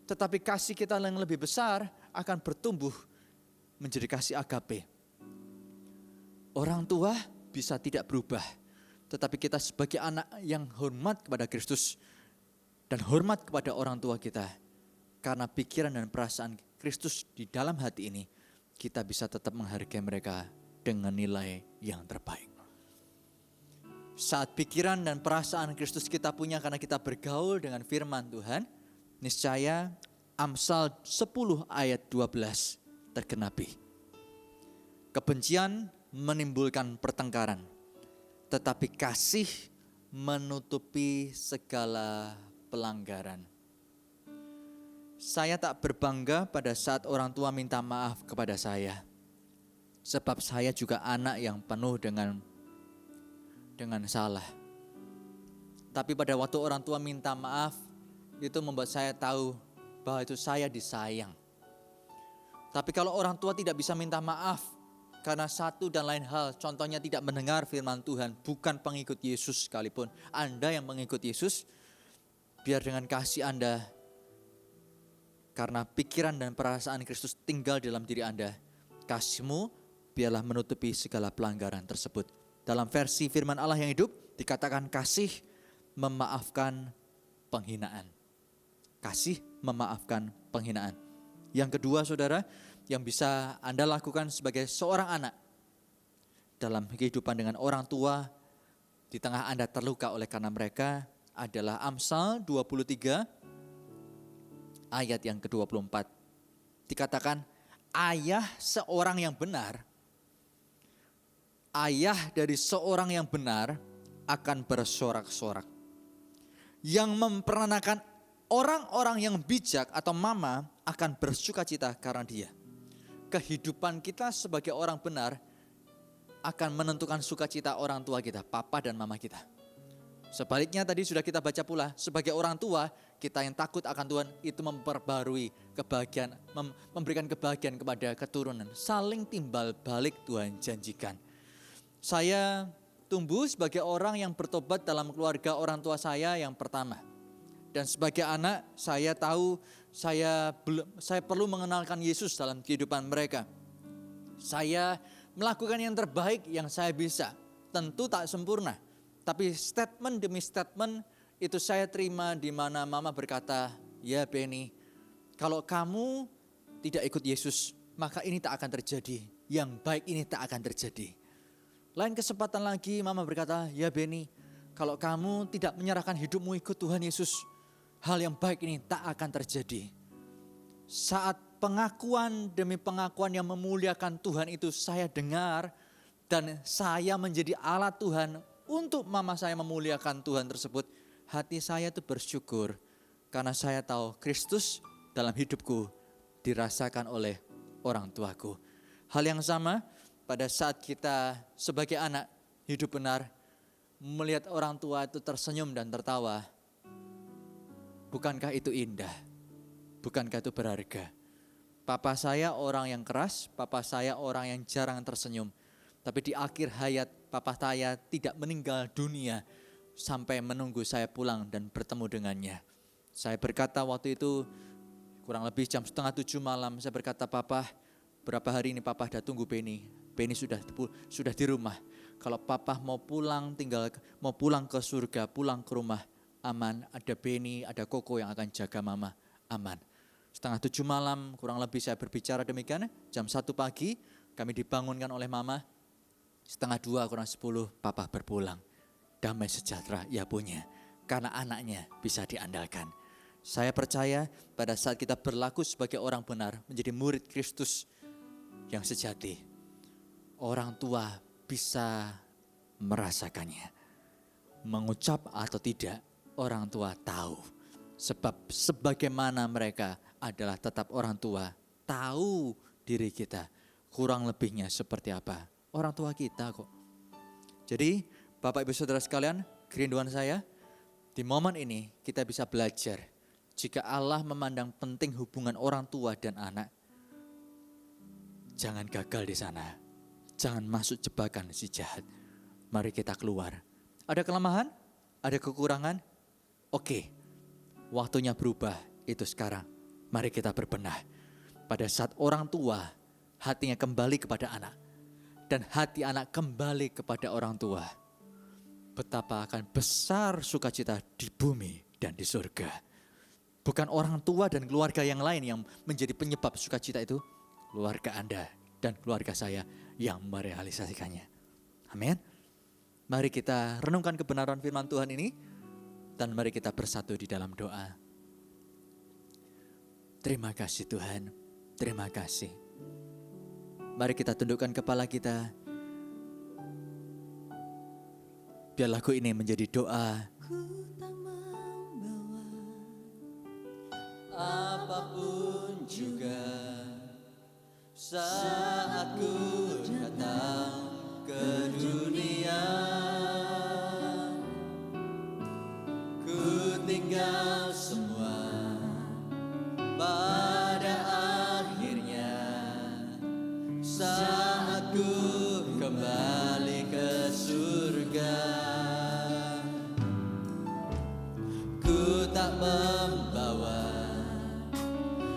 Speaker 6: Tetapi kasih kita yang lebih besar akan bertumbuh menjadi kasih agape. Orang tua bisa tidak berubah, tetapi kita sebagai anak yang hormat kepada Kristus dan hormat kepada orang tua kita, karena pikiran dan perasaan Kristus di dalam hati ini, kita bisa tetap menghargai mereka dengan nilai yang terbaik. Saat pikiran dan perasaan Kristus kita punya karena kita bergaul dengan firman Tuhan, niscaya Amsal 10 ayat 12 tergenapi. Kebencian menimbulkan pertengkaran, tetapi kasih menutupi segala pelanggaran. Saya tak berbangga pada saat orang tua minta maaf kepada saya, sebab saya juga anak yang penuh dengan salah. Tapi pada waktu orang tua minta maaf, itu membuat saya tahu bahwa itu saya disayang. Tapi kalau orang tua tidak bisa minta maaf, karena satu dan lain hal, contohnya tidak mendengar firman Tuhan, bukan pengikut Yesus sekalipun. Anda yang mengikut Yesus, biar dengan kasih Anda, karena pikiran dan perasaan Kristus tinggal dalam diri Anda, kasihmu biarlah menutupi segala pelanggaran tersebut. Dalam versi firman Allah yang hidup, dikatakan kasih memaafkan penghinaan. Kasih memaafkan penghinaan. Yang kedua saudara, yang bisa Anda lakukan sebagai seorang anak dalam kehidupan dengan orang tua di tengah Anda terluka oleh karena mereka adalah Amsal 23 ayat yang ke-24. Dikatakan ayah dari seorang yang benar akan bersorak-sorak. Yang memperanakan orang-orang yang bijak atau mama akan bersukacita karena dia. Kehidupan kita sebagai orang benar akan menentukan sukacita orang tua kita, papa dan mama kita. Sebaliknya tadi sudah kita baca pula, sebagai orang tua kita yang takut akan Tuhan itu memperbarui kebahagiaan, memberikan kebahagiaan kepada keturunan. Saling timbal balik Tuhan janjikan. Saya tumbuh sebagai orang yang bertobat dalam keluarga orang tua saya yang pertama. Dan sebagai anak saya tahu saya perlu mengenalkan Yesus dalam kehidupan mereka. Saya melakukan yang terbaik yang saya bisa. Tentu tak sempurna. Tapi statement demi statement itu saya terima di mana mama berkata, ya Benny, kalau kamu tidak ikut Yesus maka ini tak akan terjadi. Yang baik ini tak akan terjadi. Lain kesempatan lagi mama berkata, ya Benny, kalau kamu tidak menyerahkan hidupmu ikut Tuhan Yesus, hal yang baik ini tak akan terjadi. Saat pengakuan demi pengakuan yang memuliakan Tuhan itu saya dengar dan saya menjadi alat Tuhan untuk mama saya memuliakan Tuhan tersebut, hati saya itu bersyukur karena saya tahu Kristus dalam hidupku dirasakan oleh orang tuaku. Hal yang sama pada saat kita sebagai anak hidup benar, melihat orang tua itu tersenyum dan tertawa, bukankah itu indah? Bukankah itu berharga? Papa saya orang yang keras, papa saya orang yang jarang tersenyum. Tapi di akhir hayat papa saya tidak meninggal dunia sampai menunggu saya pulang dan bertemu dengannya. Saya berkata waktu itu kurang lebih jam 6:30 malam, saya berkata, Papa, Berapa hari ini papa sudah tunggu Penny. Penny sudah di rumah. Kalau papa mau pulang ke surga, pulang ke rumah, aman. Ada Penny, ada Koko yang akan jaga mama, aman. 6:30 malam kurang lebih saya berbicara demikian. Jam 1 pagi kami dibangunkan oleh mama. 1:30 kurang 10 papa berpulang. Damai sejahtera ia punya. Karena anaknya bisa diandalkan. Saya percaya pada saat kita berlaku sebagai orang benar, menjadi murid Kristus yang sejati, orang tua bisa merasakannya. Mengucap atau tidak, orang tua tahu. Sebab sebagaimana mereka adalah tetap orang tua, tahu diri kita. Kurang lebihnya seperti apa orang tua kita kok. Jadi Bapak Ibu Saudara sekalian, kerinduan saya, di momen ini kita bisa belajar. Jika Allah memandang penting hubungan orang tua dan anak, jangan gagal di sana. Jangan masuk jebakan si jahat. Mari kita keluar. Ada kelemahan? Ada kekurangan? Oke, waktunya berubah itu sekarang. Mari kita berbenah. Pada saat orang tua hatinya kembali kepada anak, dan hati anak kembali kepada orang tua, betapa akan besar sukacita di bumi dan di surga. Bukan orang tua dan keluarga yang lain yang menjadi penyebab sukacita itu. Keluarga Anda dan keluarga saya yang merealisasikannya. Amin. Mari kita renungkan kebenaran firman Tuhan ini. Dan mari kita bersatu di dalam doa. Terima kasih Tuhan. Terima kasih. Mari kita tundukkan kepala kita. Biar lagu ini menjadi doa. Apapun juga saat ku datang ke dunia, ku tinggal semua pada akhirnya saat ku kembali ke surga. Ku tak membawa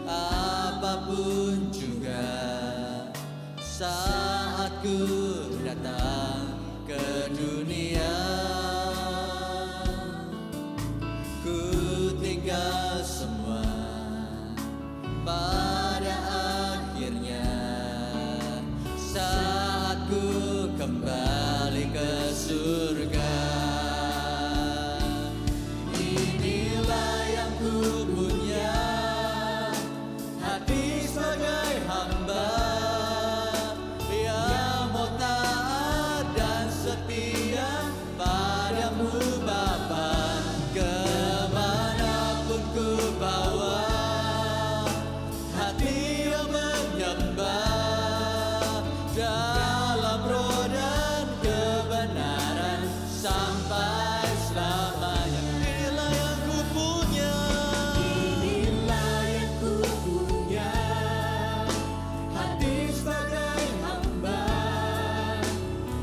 Speaker 6: apapun juga saat ku datang ke dunia, ku tinggal semua pada akhirnya saat ku kembali ke surga. Inilah yang ku punya, hati sebagai hamba yang mau taat dan setia padamu Bapa. Kemanapun ku bawa, hati yang menyembah dalam roh dan kebenaran sampai selamanya. Inilah yang ku punya, inilah yang ku punya, hati sebagai hamba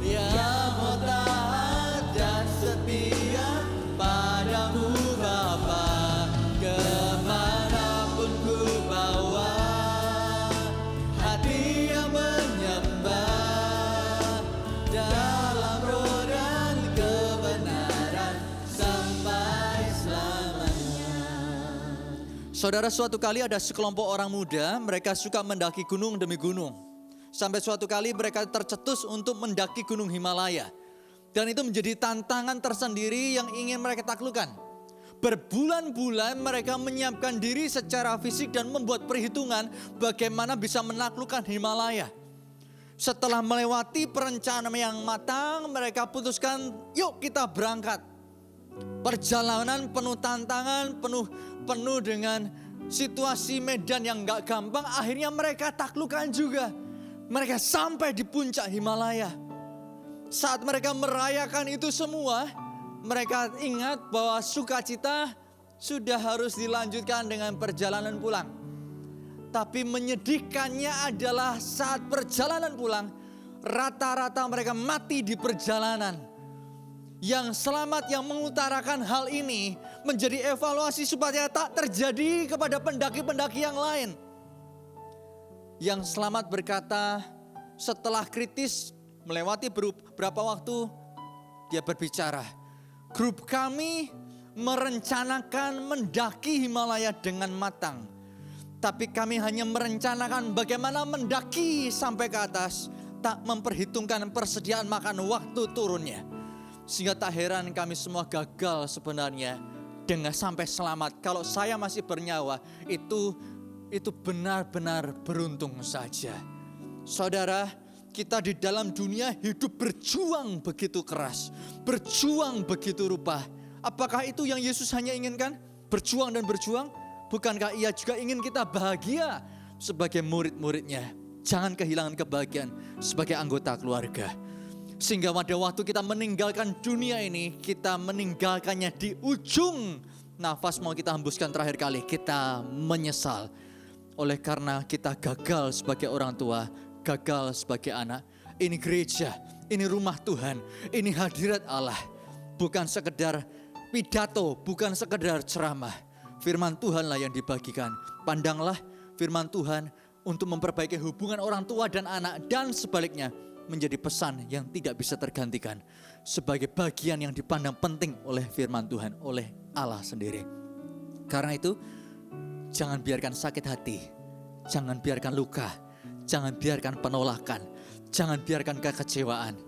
Speaker 6: yang mau taat dan setia padamu Bapa. Kemanapun ku bawa, hati yang menyembah dalam roh dan kebenaran sampai selamanya. Saudara, suatu kali ada sekelompok orang muda, mereka suka mendaki gunung demi gunung. Sampai suatu kali mereka tercetus untuk mendaki gunung Himalaya. Dan itu menjadi tantangan tersendiri yang ingin mereka taklukkan. Berbulan-bulan mereka menyiapkan diri secara fisik dan membuat perhitungan bagaimana bisa menaklukkan Himalaya. Setelah melewati perencanaan yang matang, mereka putuskan, yuk kita berangkat. Perjalanan penuh tantangan, penuh dengan situasi medan yang gak gampang. Akhirnya mereka taklukkan juga. Mereka sampai di puncak Himalaya. Saat mereka merayakan itu semua, mereka ingat bahwa sukacita sudah harus dilanjutkan dengan perjalanan pulang. Tapi menyedihkannya adalah saat perjalanan pulang, rata-rata mereka mati di perjalanan. Yang selamat yang mengutarakan hal ini menjadi evaluasi supaya tak terjadi kepada pendaki-pendaki yang lain. Yang selamat berkata, setelah kritis melewati beberapa waktu, dia berbicara, grup kami merencanakan mendaki Himalaya dengan matang. Tapi kami hanya merencanakan bagaimana mendaki sampai ke atas, tak memperhitungkan persediaan makan waktu turunnya. Sehingga tak heran kami semua gagal sebenarnya dengan sampai selamat. Kalau saya masih bernyawa, itu benar-benar beruntung saja. Saudara, kita di dalam dunia hidup berjuang begitu keras, berjuang begitu rupa. Apakah itu yang Yesus hanya inginkan? Berjuang dan berjuang? Bukankah ia juga ingin kita bahagia sebagai murid-muridnya? Jangan kehilangan kebahagiaan sebagai anggota keluarga. Sehingga pada waktu kita meninggalkan dunia ini, kita meninggalkannya di ujung nafas mau kita hembuskan terakhir kali, kita menyesal. Oleh karena kita gagal sebagai orang tua, gagal sebagai anak. Ini gereja, ini rumah Tuhan, ini hadirat Allah. Bukan sekedar pidato, bukan sekedar ceramah. Firman Tuhanlah yang dibagikan. Pandanglah firman Tuhan untuk memperbaiki hubungan orang tua dan anak, dan sebaliknya menjadi pesan yang tidak bisa tergantikan sebagai bagian yang dipandang penting oleh firman Tuhan, oleh Allah sendiri. Karena itu, jangan biarkan sakit hati, jangan biarkan luka, jangan biarkan penolakan, jangan biarkan kekecewaan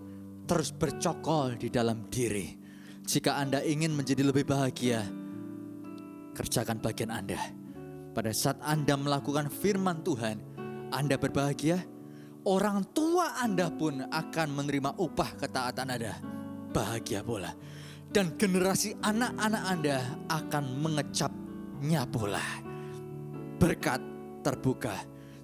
Speaker 6: terus bercokol di dalam diri. Jika Anda ingin menjadi lebih bahagia, kerjakan bagian Anda. Pada saat Anda melakukan firman Tuhan, Anda berbahagia, orang tua Anda pun akan menerima upah ketaatan Anda. Bahagia pula. Dan generasi anak-anak Anda akan mengecapnya pula. Berkat terbuka.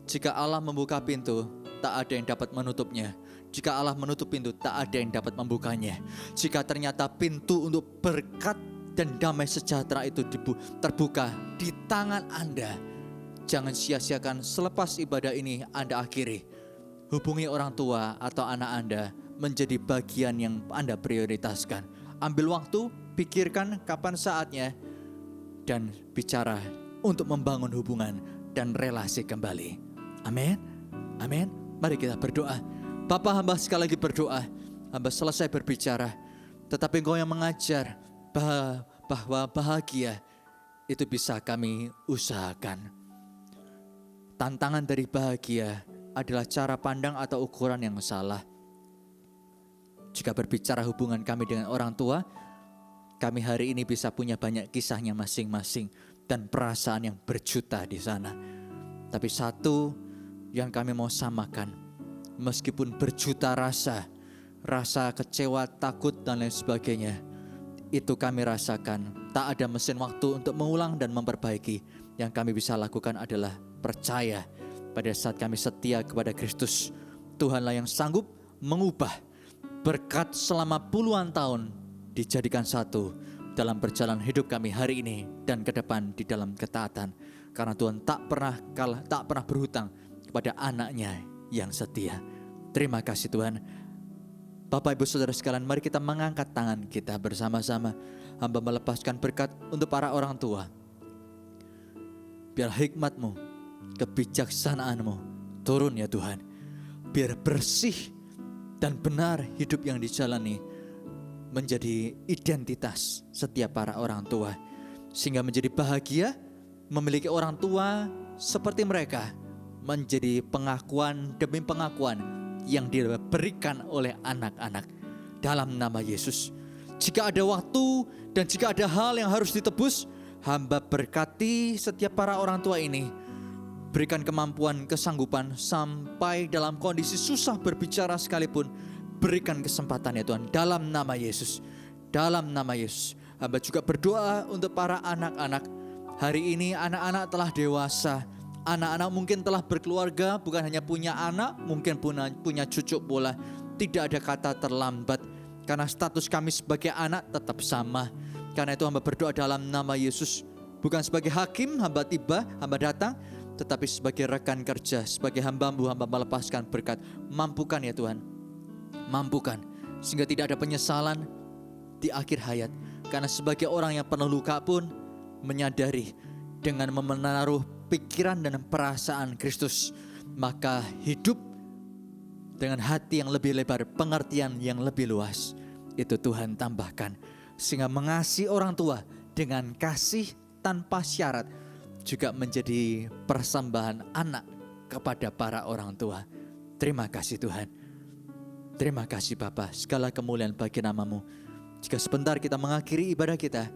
Speaker 6: Jika Allah membuka pintu, tak ada yang dapat menutupnya. Jika Allah menutup pintu, tak ada yang dapat membukanya. Jika ternyata pintu untuk berkat dan damai sejahtera itu terbuka di tangan Anda, jangan sia-siakan. Selepas ibadah ini Anda akhiri, hubungi orang tua atau anak Anda menjadi bagian yang Anda prioritaskan. Ambil waktu, pikirkan kapan saatnya, dan bicara untuk membangun hubungan dan relasi kembali. Amin, amin. Mari kita berdoa. Bapa, hamba sekali lagi berdoa. Hamba selesai berbicara, tetapi Engkau yang mengajar bahwa bahagia itu bisa kami usahakan. Tantangan dari bahagia adalah cara pandang atau ukuran yang salah. Jika berbicara hubungan kami dengan orang tua, kami hari ini bisa punya banyak kisahnya masing-masing dan perasaan yang berjuta di sana. Tapi satu yang kami mau samakan, meskipun berjuta rasa kecewa, takut dan lain sebagainya, itu kami rasakan. Tak ada mesin waktu untuk mengulang dan memperbaiki. Yang kami bisa lakukan adalah percaya pada saat kami setia kepada Kristus. Tuhanlah yang sanggup mengubah berkat selama puluhan tahun dijadikan satu dalam perjalanan hidup kami hari ini dan ke depan di dalam ketaatan. Karena Tuhan tak pernah kalah, tak pernah berhutang kepada anaknya yang setia. Terima kasih Tuhan. Bapak Ibu Saudara sekalian, mari kita mengangkat tangan kita bersama-sama. Hamba melepaskan berkat untuk para orang tua. Biar hikmat-Mu, kebijaksanaan-Mu turun ya Tuhan. Biar bersih dan benar hidup yang dijalani menjadi identitas setiap para orang tua. Sehingga menjadi bahagia memiliki orang tua seperti mereka. Menjadi pengakuan demi pengakuan yang diberikan oleh anak-anak dalam nama Yesus. Jika ada waktu dan jika ada hal yang harus ditebus, hamba berkati setiap para orang tua ini. Berikan kemampuan, kesanggupan sampai dalam kondisi susah berbicara sekalipun. Berikan kesempatan ya Tuhan dalam nama Yesus. Dalam nama Yesus. Hamba juga berdoa untuk para anak-anak. Hari ini anak-anak telah dewasa. Anak-anak mungkin telah berkeluarga, bukan hanya punya anak, mungkin punya cucu pula. Tidak ada kata terlambat, karena status kami sebagai anak tetap sama. Karena itu hamba berdoa dalam nama Yesus. Bukan sebagai hakim hamba datang, tetapi sebagai rekan kerja, sebagai hamba-Mu, hamba melepaskan berkat. Mampukan ya Tuhan, mampukan. Sehingga tidak ada penyesalan di akhir hayat. Karena sebagai orang yang penuh luka pun menyadari dengan menaruh pikiran dan perasaan Kristus maka hidup dengan hati yang lebih lebar, pengertian yang lebih luas, itu Tuhan tambahkan. Sehingga mengasihi orang tua dengan kasih tanpa syarat juga menjadi persembahan anak kepada para orang tua. Terima kasih Tuhan. Terima kasih Bapa, segala kemuliaan bagi nama-Mu. Jika sebentar kita mengakhiri ibadah kita,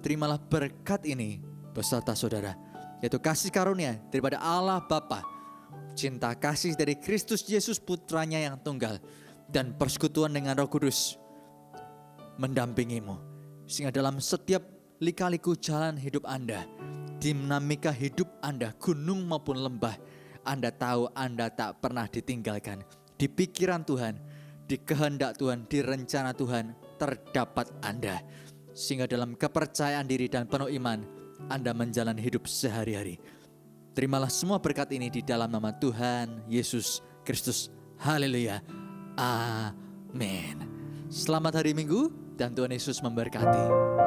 Speaker 6: terimalah berkat ini beserta saudara, yaitu kasih karunia daripada Allah Bapa, cinta kasih dari Kristus Yesus Putranya yang tunggal, dan persekutuan dengan Roh Kudus mendampingimu. Sehingga dalam setiap lika-liku jalan hidup Anda, dinamika hidup Anda, gunung maupun lembah, Anda tahu Anda tak pernah ditinggalkan. Di pikiran Tuhan, di kehendak Tuhan, di rencana Tuhan terdapat Anda. Sehingga dalam kepercayaan diri dan penuh iman, Anda menjalani hidup sehari-hari. Terimalah semua berkat ini di dalam nama Tuhan Yesus Kristus. Haleluya. Amin. Selamat hari Minggu dan Tuhan Yesus memberkati.